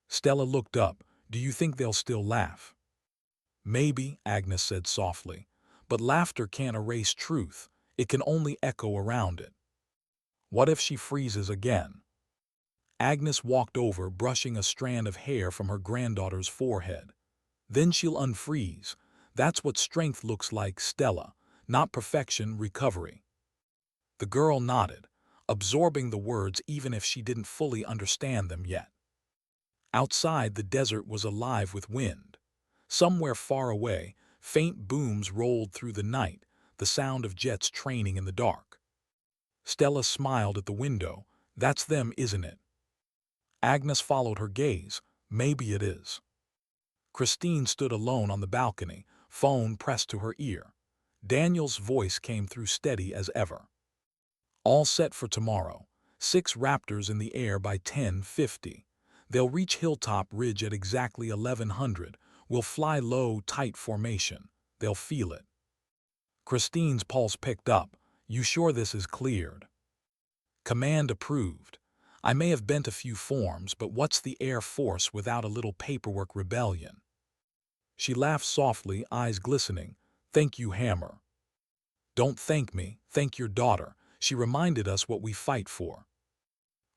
Stella looked up. "Do you think they'll still laugh?" "Maybe," Agnes said softly, "but laughter can't erase truth. It can only echo around it." "What if she freezes again?" Agnes walked over, brushing a strand of hair from her granddaughter's forehead. "Then she'll unfreeze. That's what strength looks like, Stella. Not perfection, recovery." The girl nodded, absorbing the words even if she didn't fully understand them yet. Outside, the desert was alive with wind. Somewhere far away, faint booms rolled through the night, the sound of jets training in the dark. Stella smiled at the window. That's them, isn't it? Agnes followed her gaze. Maybe it is. Christine stood alone on the balcony, phone pressed to her ear. Daniel's voice came through steady as ever. All set for tomorrow. 6 Raptors in the air by 10:50. They'll reach Hilltop Ridge at exactly 1100. We'll fly low, tight formation. They'll feel it. Christine's pulse picked up. You sure this is cleared? Command approved. I may have bent a few forms, but what's the Air Force without a little paperwork rebellion? She laughed softly, eyes glistening. Thank you, Hammer. Don't thank me, thank your daughter. She reminded us what we fight for.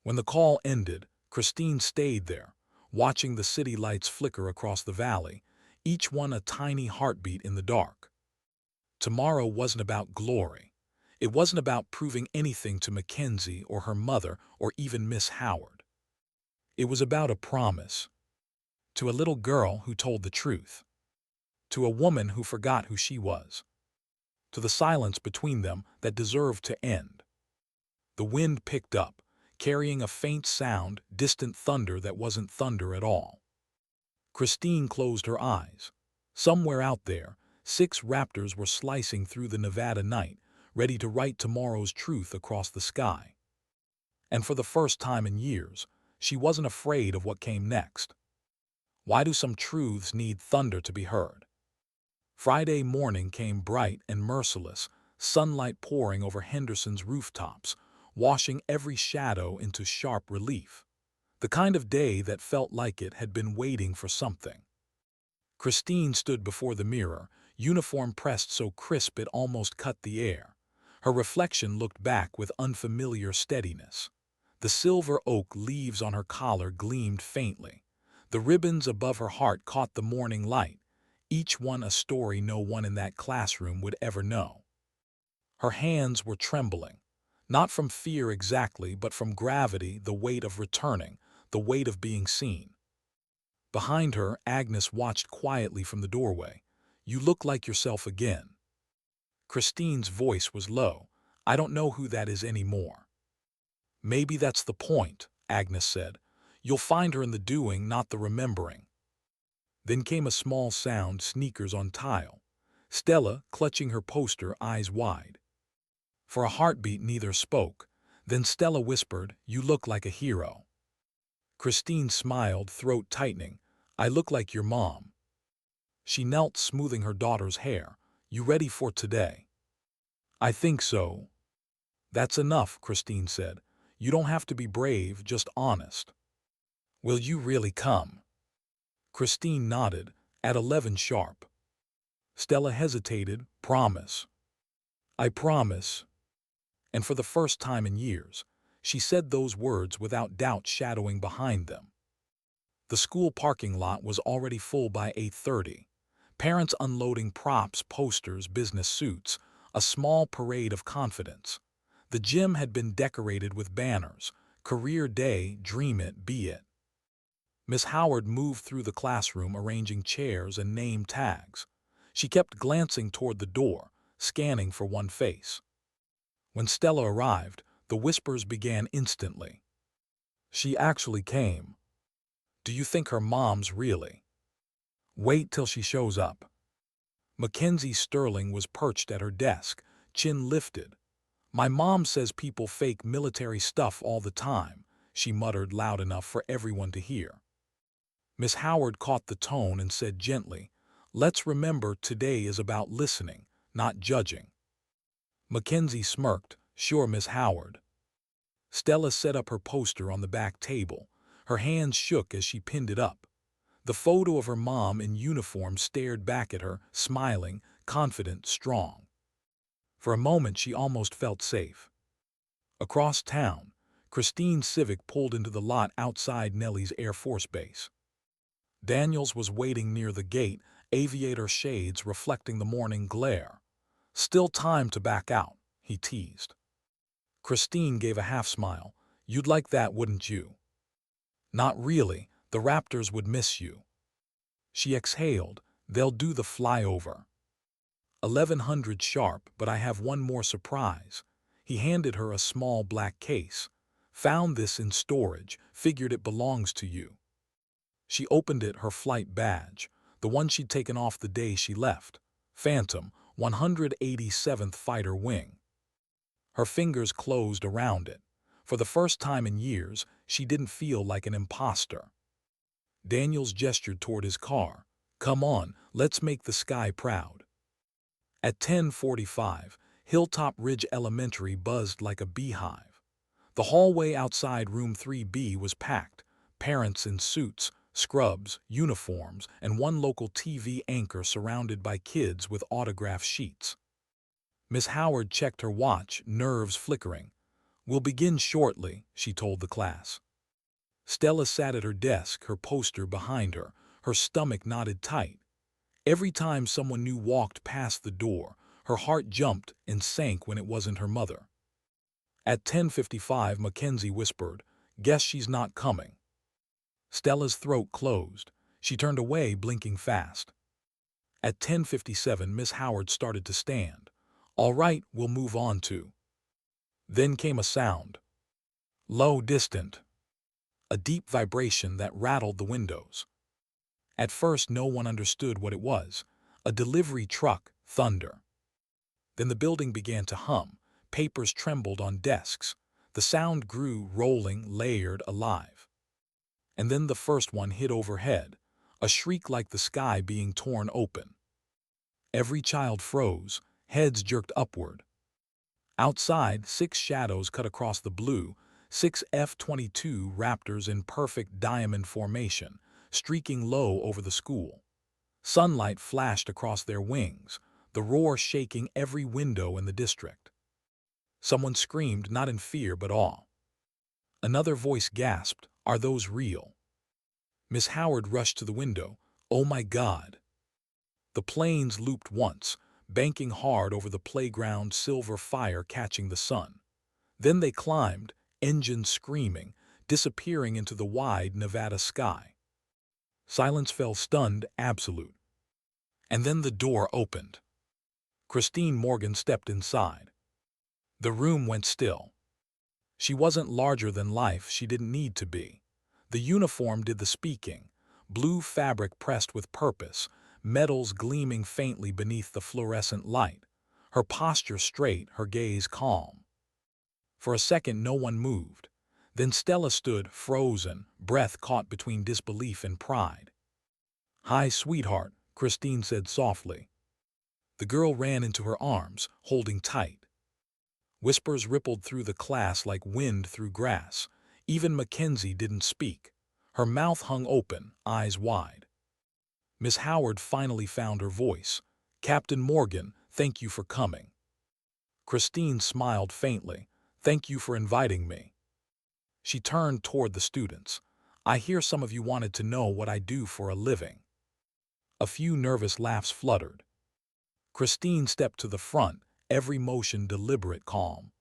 When the call ended, Christine stayed there, watching the city lights flicker across the valley, each one a tiny heartbeat in the dark. Tomorrow wasn't about glory. It wasn't about proving anything to Mackenzie or her mother or even Miss Howard. It was about a promise. To a little girl who told the truth. To a woman who forgot who she was. To the silence between them that deserved to end. The wind picked up, carrying a faint sound, distant thunder that wasn't thunder at all. Christine closed her eyes. Somewhere out there, 6 Raptors were slicing through the Nevada night, ready to write tomorrow's truth across the sky. And for the first time in years, she wasn't afraid of what came next. Why do some truths need thunder to be heard? Friday morning came bright and merciless, sunlight pouring over Henderson's rooftops, washing every shadow into sharp relief. The kind of day that felt like it had been waiting for something. Christine stood before the mirror, uniform pressed so crisp it almost cut the air. Her reflection looked back with unfamiliar steadiness. The silver oak leaves on her collar gleamed faintly. The ribbons above her heart caught the morning light, each one a story no one in that classroom would ever know. Her hands were trembling, not from fear exactly, but from gravity, the weight of returning, the weight of being seen. Behind her, Agnes watched quietly from the doorway. You look like yourself again. Christine's voice was low. I don't know who that is anymore. Maybe that's the point, Agnes said. You'll find her in the doing, not the remembering. Then came a small sound, sneakers on tile. Stella, clutching her poster, eyes wide. For a heartbeat, neither spoke. Then Stella whispered, You look like a hero. Christine smiled, throat tightening. I look like your mom. She knelt, smoothing her daughter's hair. You ready for today? I think so. That's enough, Christine said. You don't have to be brave, just honest. Will you really come? Christine nodded. At 11 sharp. Stella hesitated. Promise. I promise. And for the first time in years, she said those words without doubt shadowing behind them. The school parking lot was already full by 8:30. Parents unloading props, posters, business suits, a small parade of confidence. The gym had been decorated with banners, Career Day, Dream It, Be It. Miss Howard moved through the classroom arranging chairs and name tags. She kept glancing toward the door, scanning for one face. When Stella arrived, the whispers began instantly. She actually came. Do you think her mom's really? Wait till she shows up. Mackenzie Sterling was perched at her desk, chin lifted. My mom says people fake military stuff all the time, she muttered loud enough for everyone to hear. Miss Howard caught the tone and said gently, Let's remember today is about listening, not judging. Mackenzie smirked, Sure, Miss Howard. Stella set up her poster on the back table. Her hands shook as she pinned it up. The photo of her mom in uniform stared back at her, smiling, confident, strong. For a moment she almost felt safe. Across town, Christine's Civic pulled into the lot outside Nellie's Air Force Base. Daniels was waiting near the gate, aviator shades reflecting the morning glare. Still time to back out, he teased. Christine gave a half-smile. You'd like that, wouldn't you? Not really, the Raptors would miss you. She exhaled. They'll do the flyover. 1100 sharp, but I have one more surprise. He handed her a small black case. Found this in storage, figured it belongs to you. She opened it, her flight badge, the one she'd taken off the day she left. Phantom, 187th Fighter Wing. Her fingers closed around it. For the first time in years, she didn't feel like an imposter. Daniels gestured toward his car. Come on, let's make the sky proud. At 10:45, Hilltop Ridge Elementary buzzed like a beehive. The hallway outside room 3B was packed, parents in suits, scrubs, uniforms, and one local TV anchor surrounded by kids with autograph sheets. Miss Howard checked her watch, nerves flickering. We'll begin shortly, she told the class. Stella sat at her desk, her poster behind her, her stomach knotted tight. Every time someone new walked past the door, her heart jumped and sank when it wasn't her mother. At 10:55, Mackenzie whispered, "Guess she's not coming." Stella's throat closed. She turned away, blinking fast. At 10:57, Miss Howard started to stand. "All right, we'll move on to." Then came a sound. Low, distant. A deep vibration that rattled the windows. At first, no one understood what it was. A delivery truck, thunder. Then the building began to hum. Papers trembled on desks. The sound grew, rolling, layered, alive. And then the first one hit overhead, a shriek like the sky being torn open. Every child froze, heads jerked upward. Outside, 6 shadows cut across the blue, 6 F-22 Raptors in perfect diamond formation, streaking low over the school. Sunlight flashed across their wings, the roar shaking every window in the district. Someone screamed, not in fear but awe. Another voice gasped, "Are those real?" Miss Howard rushed to the window. "Oh my God!" The planes looped once, banking hard over the playground, silver fire catching the sun. Then they climbed, engines screaming, disappearing into the wide Nevada sky. Silence fell, stunned, absolute. And then the door opened. Christine Morgan stepped inside. The room went still. She wasn't larger than life, she didn't need to be. The uniform did the speaking, blue fabric pressed with purpose, metals gleaming faintly beneath the fluorescent light. Her posture straight, her gaze calm. For a second no one moved. Then Stella stood, frozen, breath caught between disbelief and pride. "Hi, sweetheart," Christine said softly. The girl ran into her arms, holding tight. Whispers rippled through the class like wind through grass. Even Mackenzie didn't speak. Her mouth hung open, eyes wide. Miss Howard finally found her voice. "Captain Morgan, thank you for coming." Christine smiled faintly. "Thank you for inviting me." She turned toward the students. "I hear some of you wanted to know what I do for a living." A few nervous laughs fluttered. Christine stepped to the front, every motion deliberate, calm.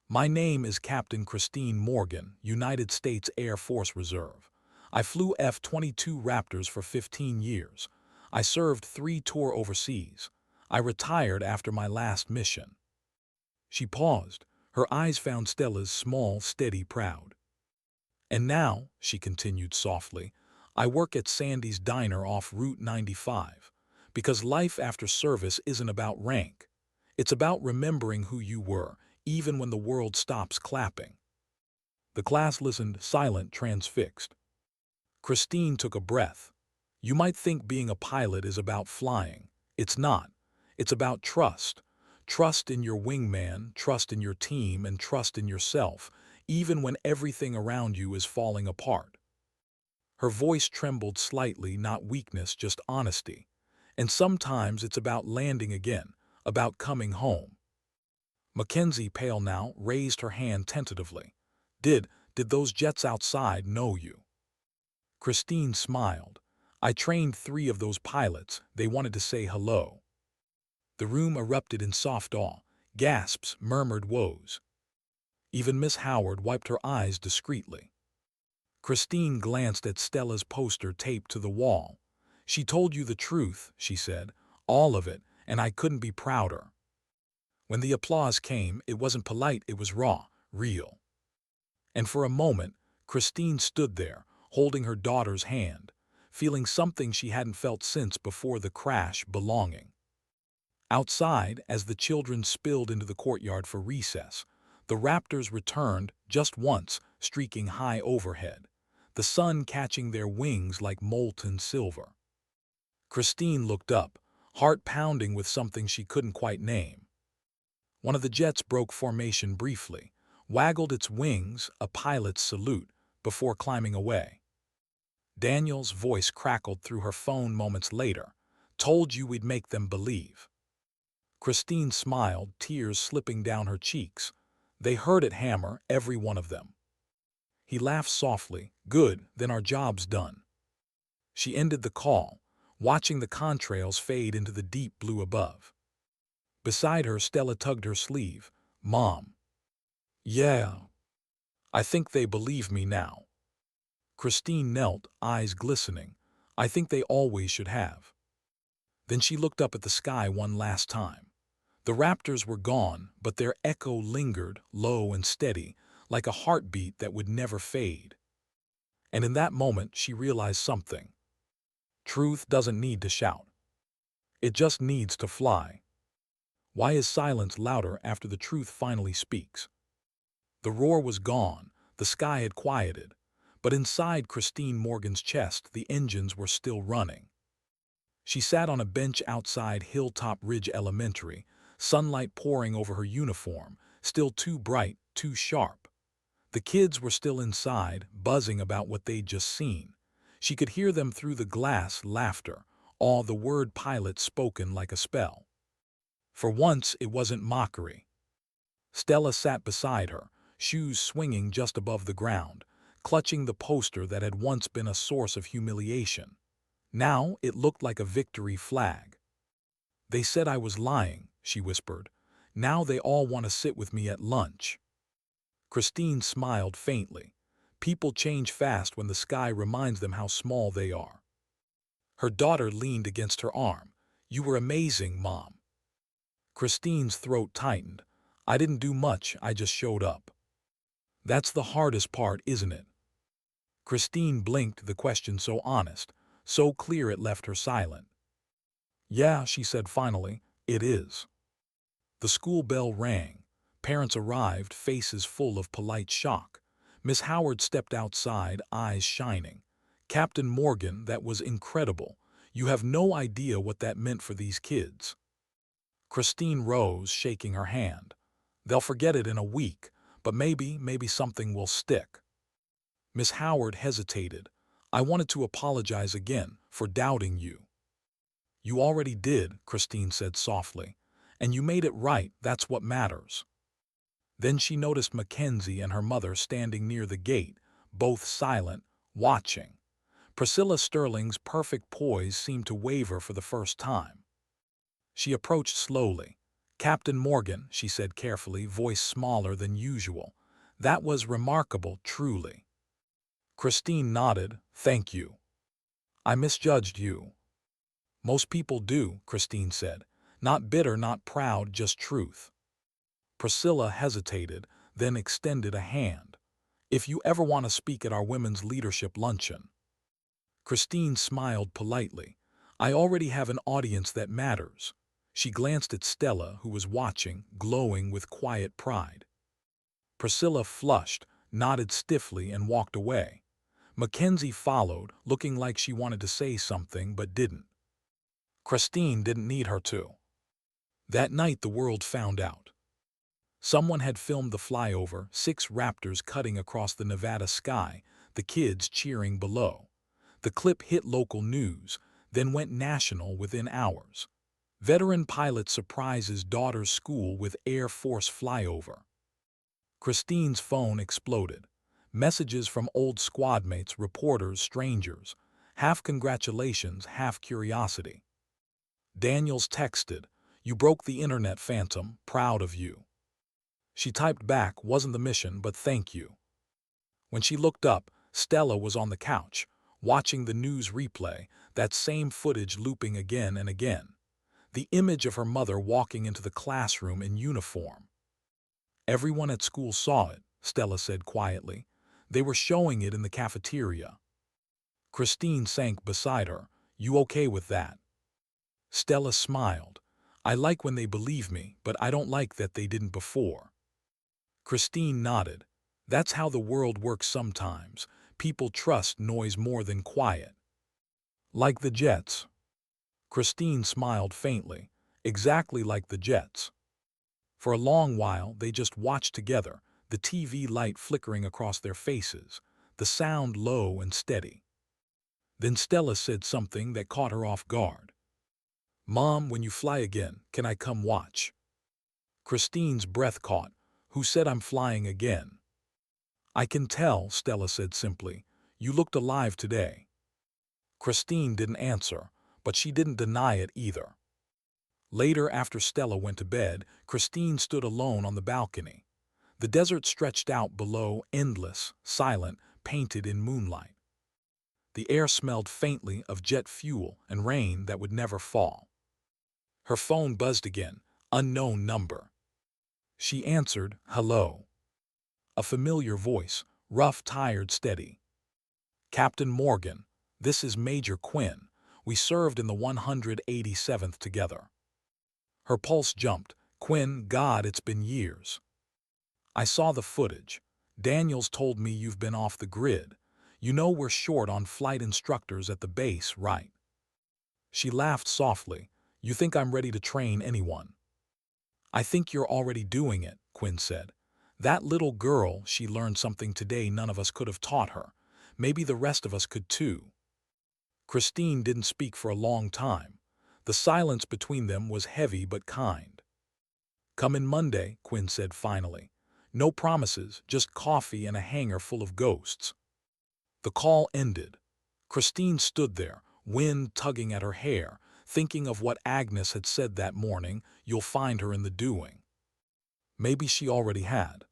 "My name is Captain Christine Morgan, United States Air Force Reserve. I flew F-22 Raptors for 15 years. I served 3 tours overseas. I retired after my last mission." She paused. Her eyes found Stella's, small, steady, proud. "And now," she continued softly, "I work at Sandy's Diner off Route 95. Because life after service isn't about rank. It's about remembering who you were, even when the world stops clapping." The class listened, silent, transfixed. Christine took a breath. "You might think being a pilot is about flying. It's not. It's about trust. Trust in your wingman, trust in your team, and trust in yourself, even when everything around you is falling apart." Her voice trembled slightly, not weakness, just honesty. "And sometimes it's about landing again, about coming home." Mackenzie, pale now, raised her hand tentatively. Did those jets outside know you?" Christine smiled. "I trained 3 of those pilots. They wanted to say hello." The room erupted in soft awe. Gasps, murmured woes. Even Miss Howard wiped her eyes discreetly. Christine glanced at Stella's poster taped to the wall. "She told you the truth," she said, "all of it, and I couldn't be prouder." When the applause came, it wasn't polite, it was raw, real. And for a moment, Christine stood there, holding her daughter's hand, feeling something she hadn't felt since before the crash, belonging. Outside, as the children spilled into the courtyard for recess, the Raptors returned just once, streaking high overhead, the sun catching their wings like molten silver. Christine looked up, heart pounding with something she couldn't quite name. One of the jets broke formation briefly, waggled its wings, a pilot's salute, before climbing away. Daniel's voice crackled through her phone moments later. "Told you we'd make them believe." Christine smiled, tears slipping down her cheeks. They heard it hammer, every one of them. He laughed softly. "Good, then our job's done." She ended the call, watching the contrails fade into the deep blue above. Beside her, Stella tugged her sleeve. "Mom." "Yeah. I think they believe me now." Christine knelt, eyes glistening. "I think they always should have." Then she looked up at the sky one last time. The Raptors were gone, but their echo lingered, low and steady, like a heartbeat that would never fade. And in that moment, she realized something. Truth doesn't need to shout. It just needs to fly. Why is silence louder after the truth finally speaks? The roar was gone, the sky had quieted, but inside Christine Morgan's chest, the engines were still running. She sat on a bench outside Hilltop Ridge Elementary, sunlight pouring over her uniform, still too bright, too sharp. The kids were still inside, buzzing about what they'd just seen. She could hear them through the glass, laughter, all the word pilot spoken like a spell. For once, it wasn't mockery. Stella sat beside her, shoes swinging just above the ground, clutching the poster that had once been a source of humiliation. Now it looked like a victory flag. "They said I was lying," she whispered. "Now they all want to sit with me at lunch." Christine smiled faintly. People change fast when the sky reminds them how small they are. Her daughter leaned against her arm. "You were amazing, Mom." Christine's throat tightened. "I didn't do much, I just showed up." "That's the hardest part, isn't it?" Christine blinked, the question so honest, so clear it left her silent. "Yeah," she said finally, "it is." The school bell rang. Parents arrived, faces full of polite shock. Miss Howard stepped outside, eyes shining. "Captain Morgan, that was incredible. You have no idea what that meant for these kids." Christine rose, shaking her hand. "They'll forget it in a week, but maybe something will stick." Miss Howard hesitated. "I wanted to apologize again for doubting you." "You already did," Christine said softly. "And you made it right, that's what matters." Then she noticed Mackenzie and her mother standing near the gate, both silent, watching. Priscilla Sterling's perfect poise seemed to waver for the first time. She approached slowly. "Captain Morgan," she said carefully, voice smaller than usual. "That was remarkable, truly." Christine nodded. "Thank you. I misjudged you." "Most people do," Christine said. "Not bitter, not proud, just truth." Priscilla hesitated, then extended a hand. "If you ever want to speak at our women's leadership luncheon." Christine smiled politely. "I already have an audience that matters." She glanced at Stella, who was watching, glowing with quiet pride. Priscilla flushed, nodded stiffly, and walked away. Mackenzie followed, looking like she wanted to say something but didn't. Christine didn't need her to. That night the world found out. Someone had filmed the flyover, 6 Raptors cutting across the Nevada sky, the kids cheering below. The clip hit local news, then went national within hours. Veteran pilot surprises daughter's school with Air Force flyover. Christine's phone exploded. Messages from old squadmates, reporters, strangers. Half congratulations, half curiosity. Daniels texted, "You broke the internet, Phantom, proud of you." She typed back, "Wasn't the mission, but thank you." When she looked up, Stella was on the couch, watching the news replay, that same footage looping again and again. The image of her mother walking into the classroom in uniform. Everyone at school saw it, Stella said quietly. They were showing it in the cafeteria. Christine sank beside her. You okay with that? Stella smiled. I like when they believe me, but I don't like that they didn't before. Christine nodded. That's how the world works sometimes. People trust noise more than quiet. Like the Jets. Christine smiled faintly. Exactly like the Jets. For a long while, they just watched together, the TV light flickering across their faces, the sound low and steady. Then Stella said something that caught her off guard. Mom, when you fly again, can I come watch? Christine's breath caught. Who said I'm flying again? I can tell, Stella said simply. You looked alive today. Christine didn't answer, but she didn't deny it either. Later, after Stella went to bed, Christine stood alone on the balcony. The desert stretched out below, endless, silent, painted in moonlight. The air smelled faintly of jet fuel and rain that would never fall. Her phone buzzed again, unknown number. She answered, hello. A familiar voice, rough, tired, steady. Captain Morgan, this is Major Quinn. We served in the 187th together. Her pulse jumped. Quinn, God, it's been years. I saw the footage. Daniels told me you've been off the grid. You know we're short on flight instructors at the base, right? She laughed softly. You think I'm ready to train anyone? I think you're already doing it, Quinn said. That little girl, she learned something today none of us could have taught her. Maybe the rest of us could too. Christine didn't speak for a long time. The silence between them was heavy but kind. Come in Monday, Quinn said finally. No promises, just coffee and a hangar full of ghosts. The call ended. Christine stood there, wind tugging at her hair, thinking of what Agnes had said that morning, you'll find her in the doing. Maybe she already had.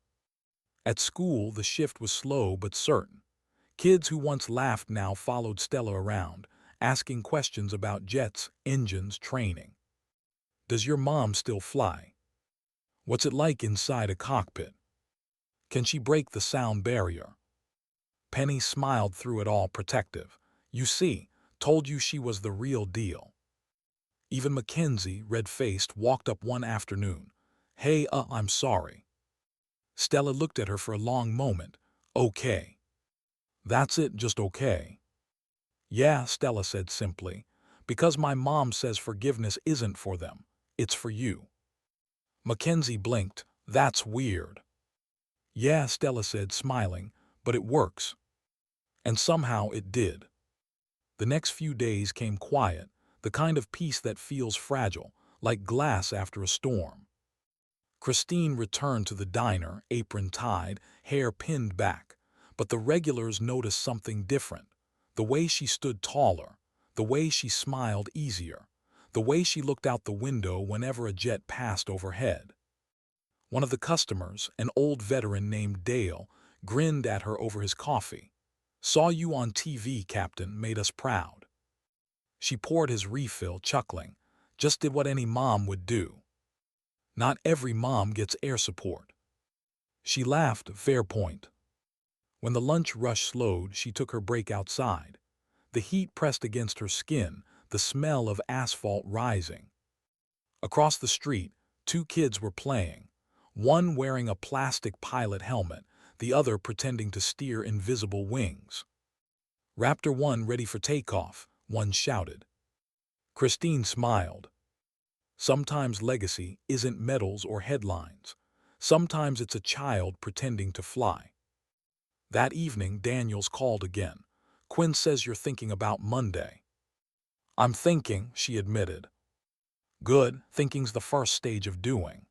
At school, the shift was slow but certain. Kids who once laughed now followed Stella around, asking questions about jets, engines, training. Does your mom still fly? What's it like inside a cockpit? Can she break the sound barrier? Penny smiled through it all, protective. You see, told you she was the real deal. Even Mackenzie, red-faced, walked up one afternoon. Hey, I'm sorry. Stella looked at her for a long moment. Okay. That's it, just okay. Yeah, Stella said simply. Because my mom says forgiveness isn't for them. It's for you. Mackenzie blinked. That's weird. Yeah, Stella said, smiling, but it works. And somehow it did. The next few days came quiet, the kind of peace that feels fragile, like glass after a storm. Christine returned to the diner, apron tied, hair pinned back. But the regulars noticed something different. The way she stood taller, the way she smiled easier, the way she looked out the window whenever a jet passed overhead. One of the customers, an old veteran named Dale, grinned at her over his coffee. Saw you on TV, Captain, made us proud. She poured his refill, chuckling. Just did what any mom would do. Not every mom gets air support. She laughed, fair point. When the lunch rush slowed, she took her break outside. The heat pressed against her skin, the smell of asphalt rising. Across the street, two kids were playing, one wearing a plastic pilot helmet, the other pretending to steer invisible wings. Raptor 1 ready for takeoff, one shouted. Christine smiled. Sometimes legacy isn't medals or headlines. Sometimes it's a child pretending to fly. That evening, Daniels called again. Quinn says you're thinking about Monday. I'm thinking, she admitted. Good, thinking's the first stage of doing.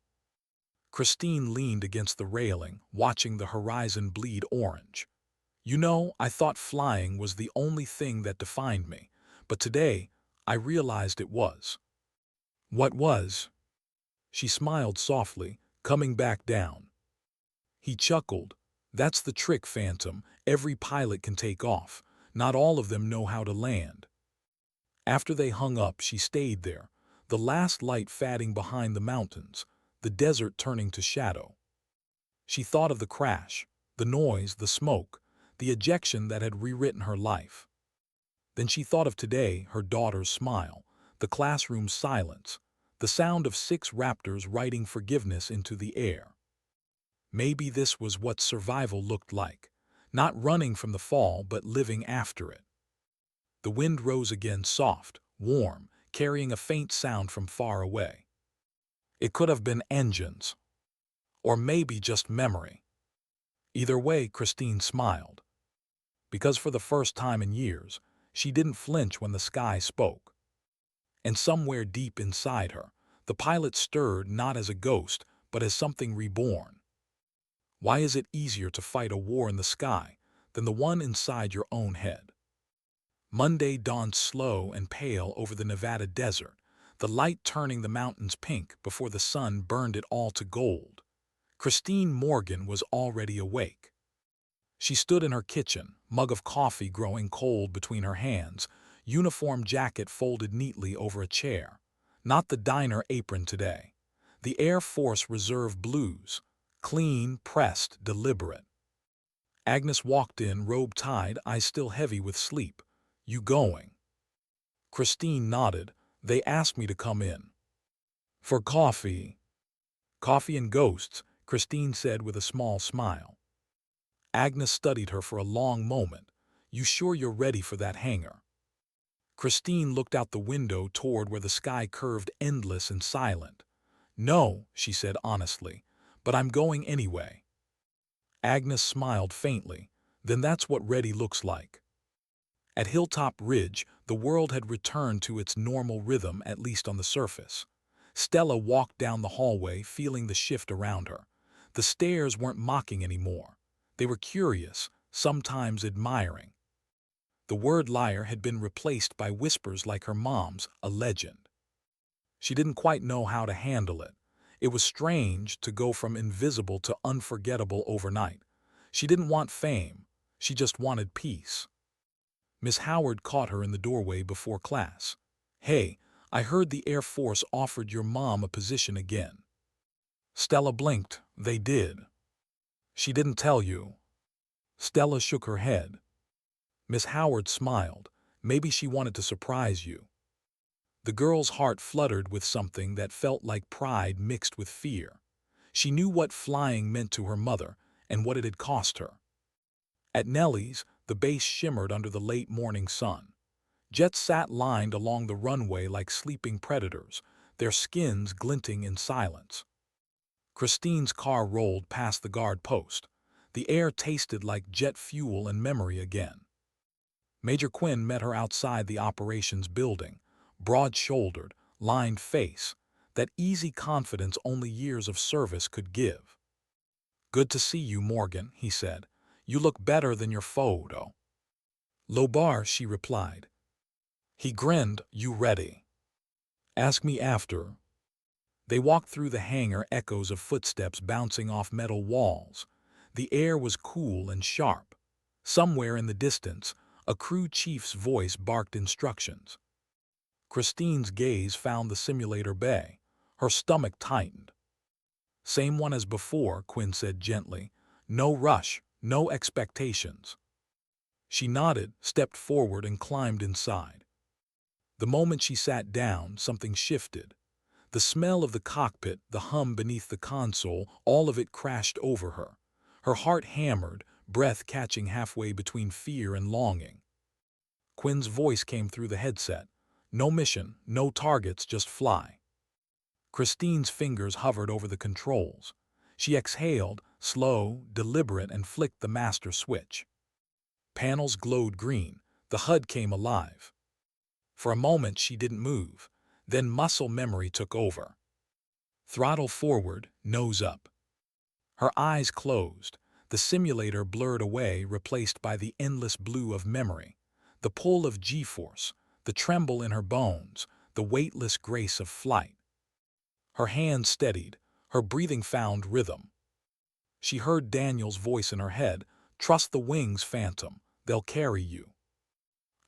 Christine leaned against the railing, watching the horizon bleed orange. You know, I thought flying was the only thing that defined me, but today I realized it was. What was? She smiled softly, coming back down. He chuckled. That's the trick, Phantom. Every pilot can take off. Not all of them know how to land. After they hung up, she stayed there, the last light fading behind the mountains, the desert turning to shadow. She thought of the crash, the noise, the smoke, the ejection that had rewritten her life. Then she thought of today, her daughter's smile, the classroom silence, the sound of 6 Raptors writing forgiveness into the air. Maybe this was what survival looked like, not running from the fall but living after it. The wind rose again, soft, warm, carrying a faint sound from far away. It could have been engines, or maybe just memory. Either way, Christine smiled, because for the first time in years, she didn't flinch when the sky spoke. And somewhere deep inside her, the pilot stirred not as a ghost, but as something reborn. Why is it easier to fight a war in the sky than the one inside your own head? Monday dawned slow and pale over the Nevada desert, the light turning the mountains pink before the sun burned it all to gold. Christine Morgan was already awake. She stood in her kitchen, mug of coffee growing cold between her hands, uniform jacket folded neatly over a chair. Not the diner apron today. The Air Force Reserve blues, clean, pressed, deliberate. Agnes walked in, robe tied, eyes still heavy with sleep. "You going?" Christine nodded. "They asked me to come in." "For coffee." "Coffee and ghosts," Christine said with a small smile. Agnes studied her for a long moment. "You sure you're ready for that hangar?" Christine looked out the window toward where the sky curved endless and silent. "No," she said honestly, "but I'm going anyway." Agnes smiled faintly. "Then that's what ready looks like." At Hilltop Ridge, the world had returned to its normal rhythm, at least on the surface. Stella walked down the hallway, feeling the shift around her. The stares weren't mocking anymore. They were curious, sometimes admiring. The word liar had been replaced by whispers like her mom's, a legend. She didn't quite know how to handle it. It was strange to go from invisible to unforgettable overnight. She didn't want fame. She just wanted peace. Miss Howard caught her in the doorway before class. "Hey, I heard the Air Force offered your mom a position again." Stella blinked. "They did." "She didn't tell you." Stella shook her head. Miss Howard smiled. "Maybe she wanted to surprise you." The girl's heart fluttered with something that felt like pride mixed with fear. She knew what flying meant to her mother and what it had cost her. At Nellie's, the base shimmered under the late morning sun. Jets sat lined along the runway like sleeping predators, their skins glinting in silence. Christine's car rolled past the guard post. The air tasted like jet fuel and memory again. Major Quinn met her outside the operations building, broad-shouldered, lined face, that easy confidence only years of service could give. "Good to see you, Morgan," he said. "You look better than your photo." "Low bar," she replied. He grinned. "You ready?" "Ask me after." They walked through the hangar, echoes of footsteps bouncing off metal walls. The air was cool and sharp. Somewhere in the distance, a crew chief's voice barked instructions. Christine's gaze found the simulator bay. Her stomach tightened. "Same one as before," Quinn said gently. "No rush, no expectations." She nodded, stepped forward, and climbed inside. The moment she sat down, something shifted. The smell of the cockpit, the hum beneath the console, all of it crashed over her. Her heart hammered, breath catching halfway between fear and longing. Quinn's voice came through the headset. "No mission, no targets, just fly." Christine's fingers hovered over the controls. She exhaled, slow, deliberate, and flicked the master switch. Panels glowed green. The HUD came alive. For a moment she didn't move. Then muscle memory took over. Throttle forward, nose up. Her eyes closed. The simulator blurred away, replaced by the endless blue of memory. The pull of G-force, the tremble in her bones, the weightless grace of flight. Her hands steadied. Her breathing found rhythm. She heard Daniel's voice in her head. "Trust the wings, Phantom. They'll carry you."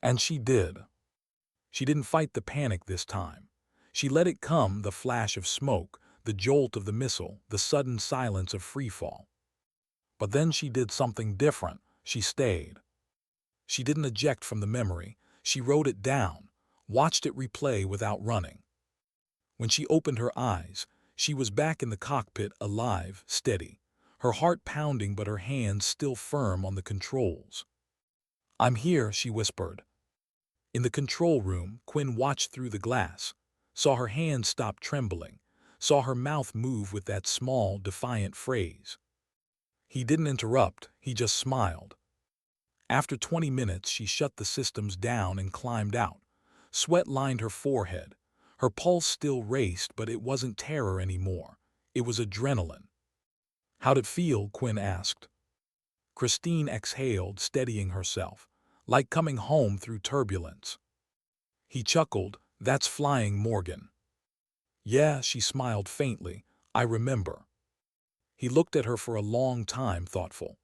And she did. She didn't fight the panic this time. She let it come, the flash of smoke, the jolt of the missile, the sudden silence of freefall. But then she did something different. She stayed. She didn't eject from the memory. She wrote it down, watched it replay without running. When she opened her eyes, she was back in the cockpit, alive, steady, her heart pounding but her hands still firm on the controls. "I'm here," she whispered. In the control room, Quinn watched through the glass, saw her hands stop trembling, saw her mouth move with that small, defiant phrase. He didn't interrupt, he just smiled. After 20 minutes, she shut the systems down and climbed out. Sweat lined her forehead. Her pulse still raced, but it wasn't terror anymore. It was adrenaline. "How'd it feel?" Quinn asked. Christine exhaled, steadying herself, like coming home through turbulence. He chuckled, "That's flying, Morgan." "Yeah," she smiled faintly, "I remember." He looked at her for a long time, thoughtful.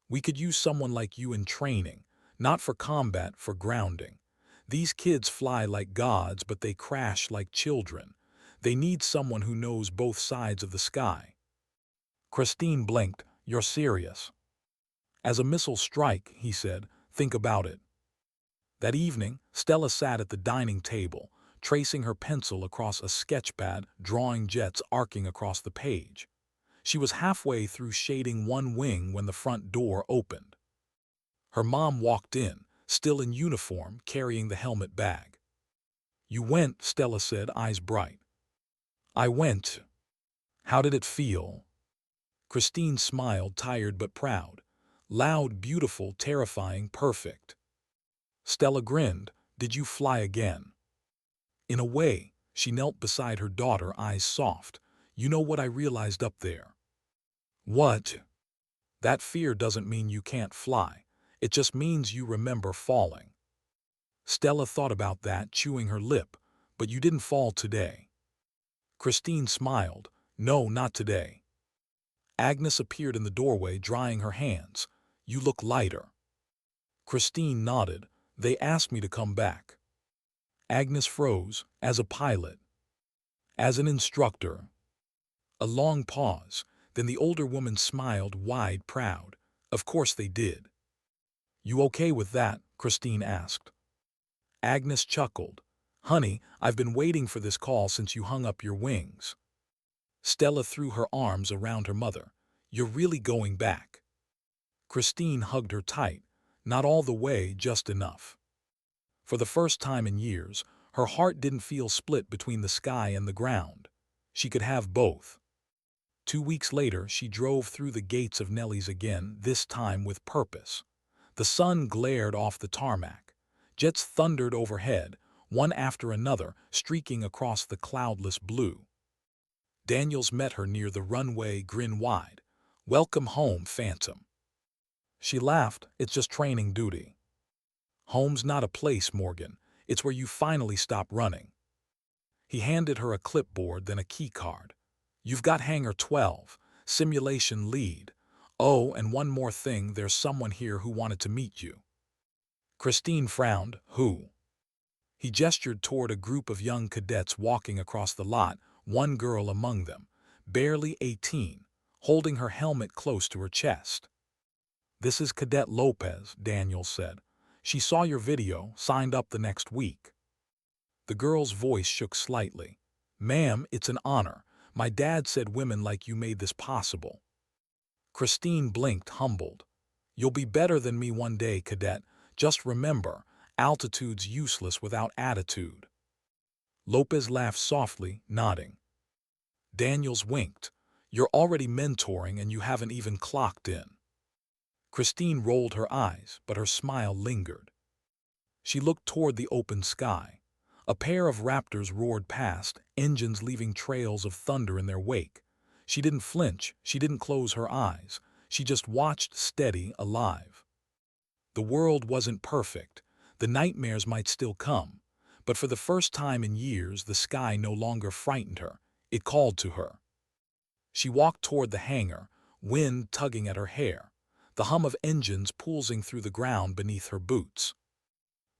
"We could use someone like you in training, not for combat, for grounding. These kids fly like gods, but they crash like children. They need someone who knows both sides of the sky." Christine blinked. "You're serious?" "As a missile strike," he said, "think about it." That evening, Stella sat at the dining table, tracing her pencil across a sketchpad, drawing jets arcing across the page. She was halfway through shading one wing when the front door opened. Her mom walked in, still in uniform, carrying the helmet bag. "You went," Stella said, eyes bright. "I went." "How did it feel?" Christine smiled, tired but proud. "Loud, beautiful, terrifying, perfect." Stella grinned. "Did you fly again?" "In a way." She knelt beside her daughter, eyes soft. "You know what I realized up there?" "What?" "That fear doesn't mean you can't fly. It just means you remember falling." Stella thought about that, chewing her lip. "But you didn't fall today." Christine smiled. "No, not today." Agnes appeared in the doorway, drying her hands. "You look lighter." Christine nodded. "They asked me to come back." Agnes froze. "As a pilot?" "As an instructor." A long pause. Then the older woman smiled, wide, proud. "Of course they did." "You okay with that?" Christine asked. Agnes chuckled. "Honey, I've been waiting for this call since you hung up your wings." Stella threw her arms around her mother. "You're really going back?" Christine hugged her tight. "Not all the way, just enough." For the first time in years, her heart didn't feel split between the sky and the ground. She could have both. 2 weeks later, she drove through the gates of Nellie's again, this time with purpose. The sun glared off the tarmac. Jets thundered overhead, one after another, streaking across the cloudless blue. Daniels met her near the runway, grin wide. "Welcome home, Phantom." She laughed. "It's just training duty." "Home's not a place, Morgan. It's where you finally stop running." He handed her a clipboard, then a key card. "You've got Hangar 12, simulation lead. Oh, and one more thing, there's someone here who wanted to meet you." Christine frowned. "Who?" He gestured toward a group of young cadets walking across the lot, one girl among them, barely 18, holding her helmet close to her chest. "This is Cadet Lopez," Daniels said. "She saw your video, signed up the next week." The girl's voice shook slightly. "Ma'am, it's an honor. My dad said women like you made this possible." Christine blinked, humbled. "You'll be better than me one day, Cadet. Just remember, altitude's useless without attitude." Lopez laughed softly, nodding. Daniels winked. "You're already mentoring and you haven't even clocked in." Christine rolled her eyes, but her smile lingered. She looked toward the open sky. A pair of Raptors roared past, engines leaving trails of thunder in their wake. She didn't flinch, she didn't close her eyes. She just watched, steady, alive. The world wasn't perfect. The nightmares might still come. But for the first time in years, the sky no longer frightened her. It called to her. She walked toward the hangar, wind tugging at her hair, the hum of engines pulsing through the ground beneath her boots.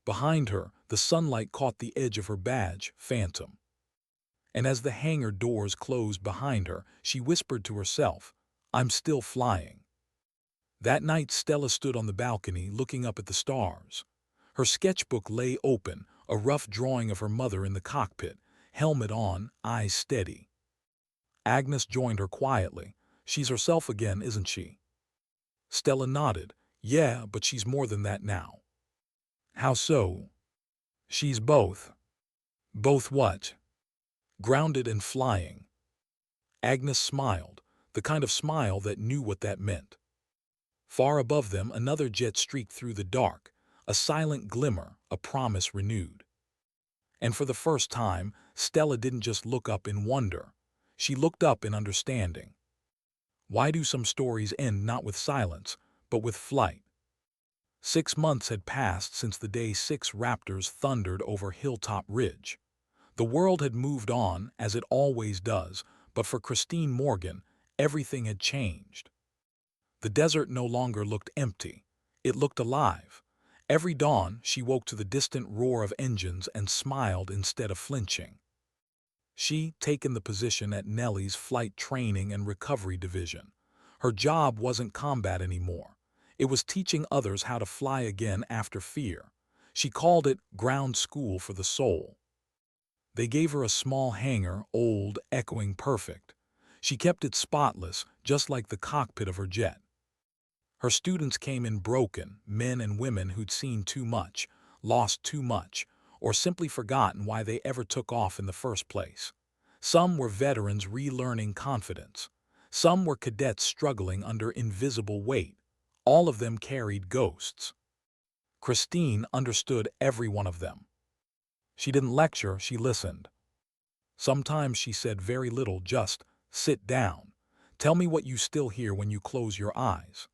Behind her, the sunlight caught the edge of her badge, Phantom. And as the hangar doors closed behind her, she whispered to herself, "I'm still flying." That night, Stella stood on the balcony looking up at the stars. Her sketchbook lay open, a rough drawing of her mother in the cockpit, helmet on, eyes steady. Agnes joined her quietly. "She's herself again, isn't she?" Stella nodded. "Yeah, but she's more than that now." "How so?" "She's both." "Both what?" "Grounded and flying." Agnes smiled, the kind of smile that knew what that meant. Far above them, another jet streaked through the dark, a silent glimmer, a promise renewed. And for the first time, Stella didn't just look up in wonder. She looked up in understanding. Why do some stories end not with silence, but with flight? 6 months had passed since the day 6 Raptors thundered over Hilltop Ridge. The world had moved on, as it always does, but for Christine Morgan, everything had changed. The desert no longer looked empty. It looked alive. Every dawn, she woke to the distant roar of engines and smiled instead of flinching. She'd taken the position at Nellie's Flight Training and Recovery Division. Her job wasn't combat anymore. It was teaching others how to fly again after fear. She called it Ground School for the Soul. They gave her a small hangar, old, echoing perfect. She kept it spotless, just like the cockpit of her jet. Her students came in broken, men and women who'd seen too much, lost too much, or simply forgotten why they ever took off in the first place. Some were veterans relearning confidence. Some were cadets struggling under invisible weight. All of them carried ghosts. Christine understood every one of them. She didn't lecture, she listened. Sometimes she said very little, just, "Sit down. Tell me what you still hear when you close your eyes."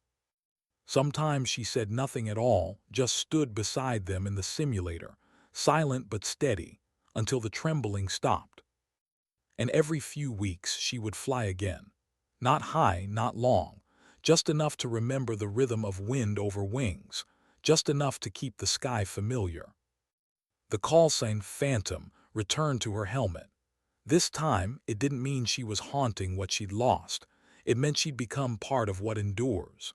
Sometimes she said nothing at all, just stood beside them in the simulator, silent but steady, until the trembling stopped. And every few weeks she would fly again. Not high, not long, just enough to remember the rhythm of wind over wings, just enough to keep the sky familiar. The call sign Phantom returned to her helmet. This time, it didn't mean she was haunting what she'd lost. It meant she'd become part of what endures.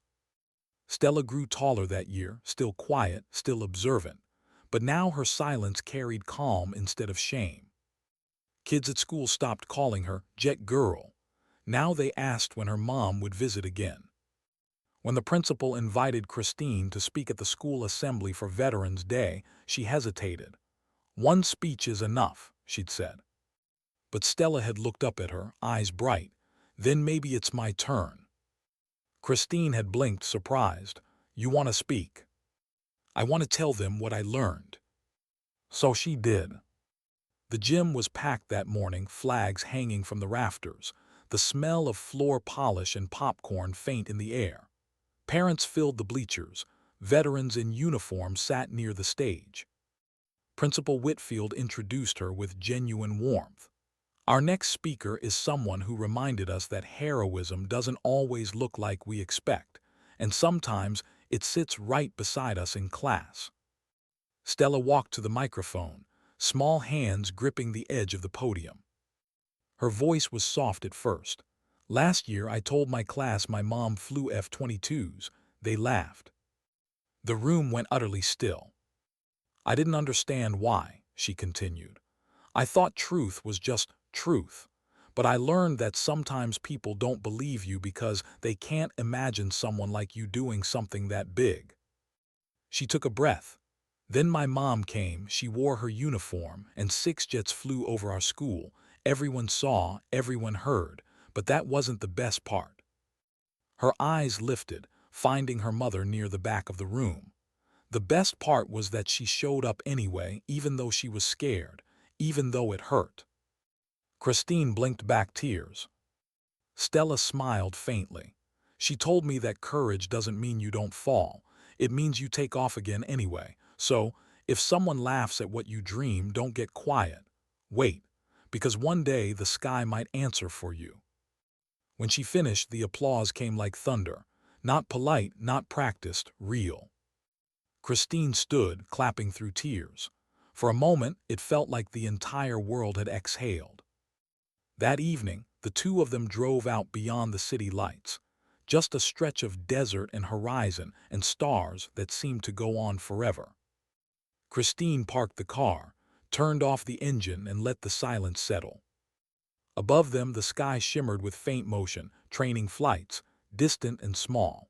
Stella grew taller that year, still quiet, still observant. But now her silence carried calm instead of shame. Kids at school stopped calling her Jet Girl. Now they asked when her mom would visit again. When the principal invited Christine to speak at the school assembly for Veterans Day, she hesitated. "One speech is enough," she'd said. But Stella had looked up at her, eyes bright. "Then maybe it's my turn." Christine had blinked, surprised. "You want to speak?" "I want to tell them what I learned." So she did. The gym was packed that morning, flags hanging from the rafters, the smell of floor polish and popcorn faint in the air. Parents filled the bleachers. Veterans in uniform sat near the stage. Principal Whitfield introduced her with genuine warmth. "Our next speaker is someone who reminded us that heroism doesn't always look like we expect, and sometimes it sits right beside us in class." Stella walked to the microphone, small hands gripping the edge of the podium. Her voice was soft at first. "Last year I told my class my mom flew F-22s. They laughed." The room went utterly still. "I didn't understand why," she continued. "I thought truth was just truth. But I learned that sometimes people don't believe you because they can't imagine someone like you doing something that big." She took a breath. "Then my mom came, she wore her uniform, and 6 jets flew over our school. Everyone saw, everyone heard, but that wasn't the best part." Her eyes lifted, finding her mother near the back of the room. "The best part was that she showed up anyway, even though she was scared, even though it hurt." Christine blinked back tears. Stella smiled faintly. "She told me that courage doesn't mean you don't fall. It means you take off again anyway. So, if someone laughs at what you dream, don't get quiet. Wait, because one day the sky might answer for you." When she finished, the applause came like thunder. Not polite, not practiced, real. Christine stood, clapping through tears. For a moment, it felt like the entire world had exhaled. That evening, the two of them drove out beyond the city lights, just a stretch of desert and horizon and stars that seemed to go on forever. Christine parked the car, turned off the engine and let the silence settle. Above them, the sky shimmered with faint motion, training flights, distant and small.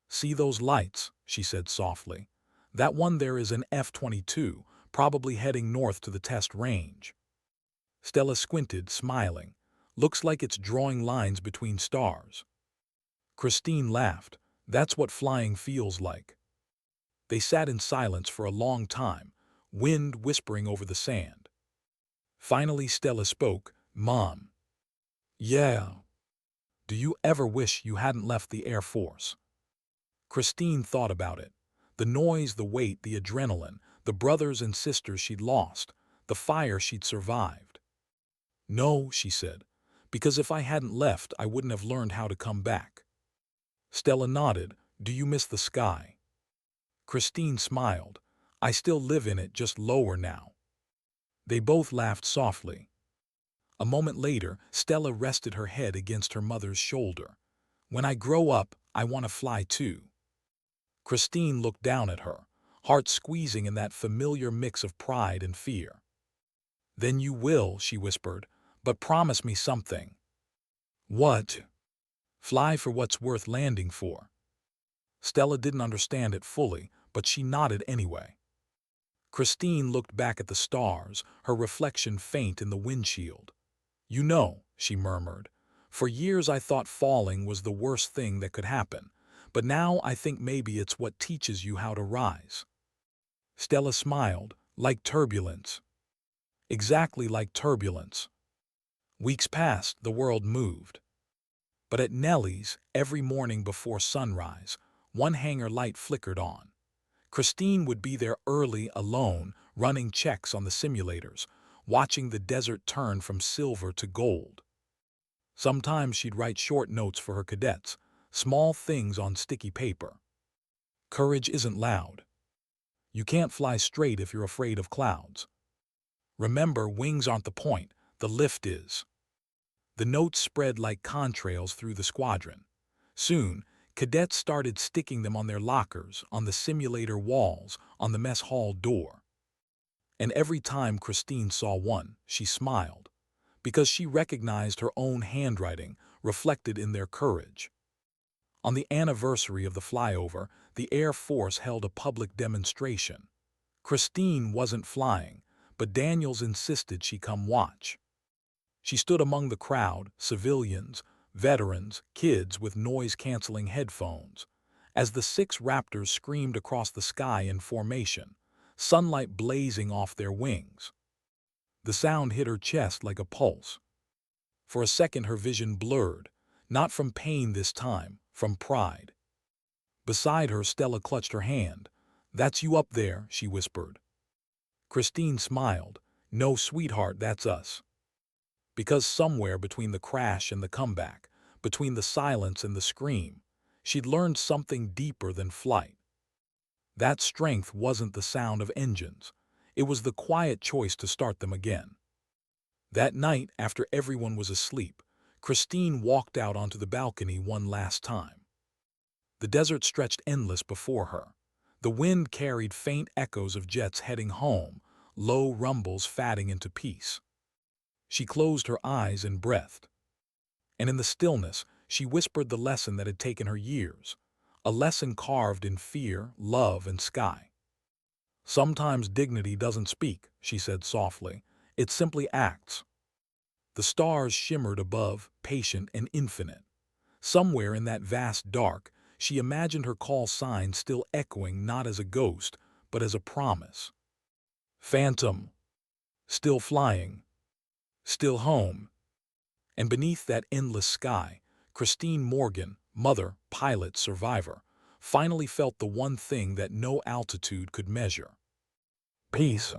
"See those lights?" she said softly. "That one there is an F-22, probably heading north to the test range." Stella squinted, smiling. "Looks like it's drawing lines between stars." Christine laughed. "That's what flying feels like." They sat in silence for a long time, wind whispering over the sand. Finally Stella spoke. "Mom." "Yeah. Do you ever wish you hadn't left the Air Force?" Christine thought about it. The noise, the weight, the adrenaline, the brothers and sisters she'd lost, the fire she'd survived. "No," she said, "because if I hadn't left, I wouldn't have learned how to come back." Stella nodded. "Do you miss the sky?" Christine smiled. "I still live in it, just lower now." They both laughed softly. A moment later, Stella rested her head against her mother's shoulder. "When I grow up, I want to fly too." Christine looked down at her, heart squeezing in that familiar mix of pride and fear. "Then you will," she whispered, "but promise me something." "What?" "Fly for what's worth landing for." Stella didn't understand it fully, but she nodded anyway. Christine looked back at the stars, her reflection faint in the windshield. "You know," she murmured, "for years I thought falling was the worst thing that could happen, but now I think maybe it's what teaches you how to rise." Stella smiled. "Like turbulence." "Exactly like turbulence." Weeks passed, the world moved. But at Nellie's, every morning before sunrise, one hangar light flickered on. Christine would be there early, alone, running checks on the simulators, watching the desert turn from silver to gold. Sometimes she'd write short notes for her cadets, small things on sticky paper. "Courage isn't loud. You can't fly straight if you're afraid of clouds. Remember, wings aren't the point, the lift is." The notes spread like contrails through the squadron. Soon, cadets started sticking them on their lockers, on the simulator walls, on the mess hall door. And every time Christine saw one, she smiled, because she recognized her own handwriting reflected in their courage. On the anniversary of the flyover, the Air Force held a public demonstration. Christine wasn't flying, but Daniels insisted she come watch. She stood among the crowd, civilians, veterans, kids with noise-canceling headphones, as the 6 Raptors screamed across the sky in formation, sunlight blazing off their wings. The sound hit her chest like a pulse. For a second her vision blurred, not from pain this time, from pride. Beside her, Stella clutched her hand. "That's you up there," she whispered. Christine smiled. "No, sweetheart, that's us." Because somewhere between the crash and the comeback, between the silence and the scream, she'd learned something deeper than flight. That strength wasn't the sound of engines. It was the quiet choice to start them again. That night, after everyone was asleep, Christine walked out onto the balcony one last time. The desert stretched endless before her. The wind carried faint echoes of jets heading home, low rumbles fading into peace. She closed her eyes and breathed. And in the stillness, she whispered the lesson that had taken her years, a lesson carved in fear, love, and sky. "Sometimes dignity doesn't speak," she said softly. "It simply acts." The stars shimmered above, patient and infinite. Somewhere in that vast dark, she imagined her call sign still echoing not as a ghost, but as a promise. Phantom. Still flying. Still home. And beneath that endless sky, Christine Morgan, mother, pilot, survivor, finally felt the one thing that no altitude could measure. Peace.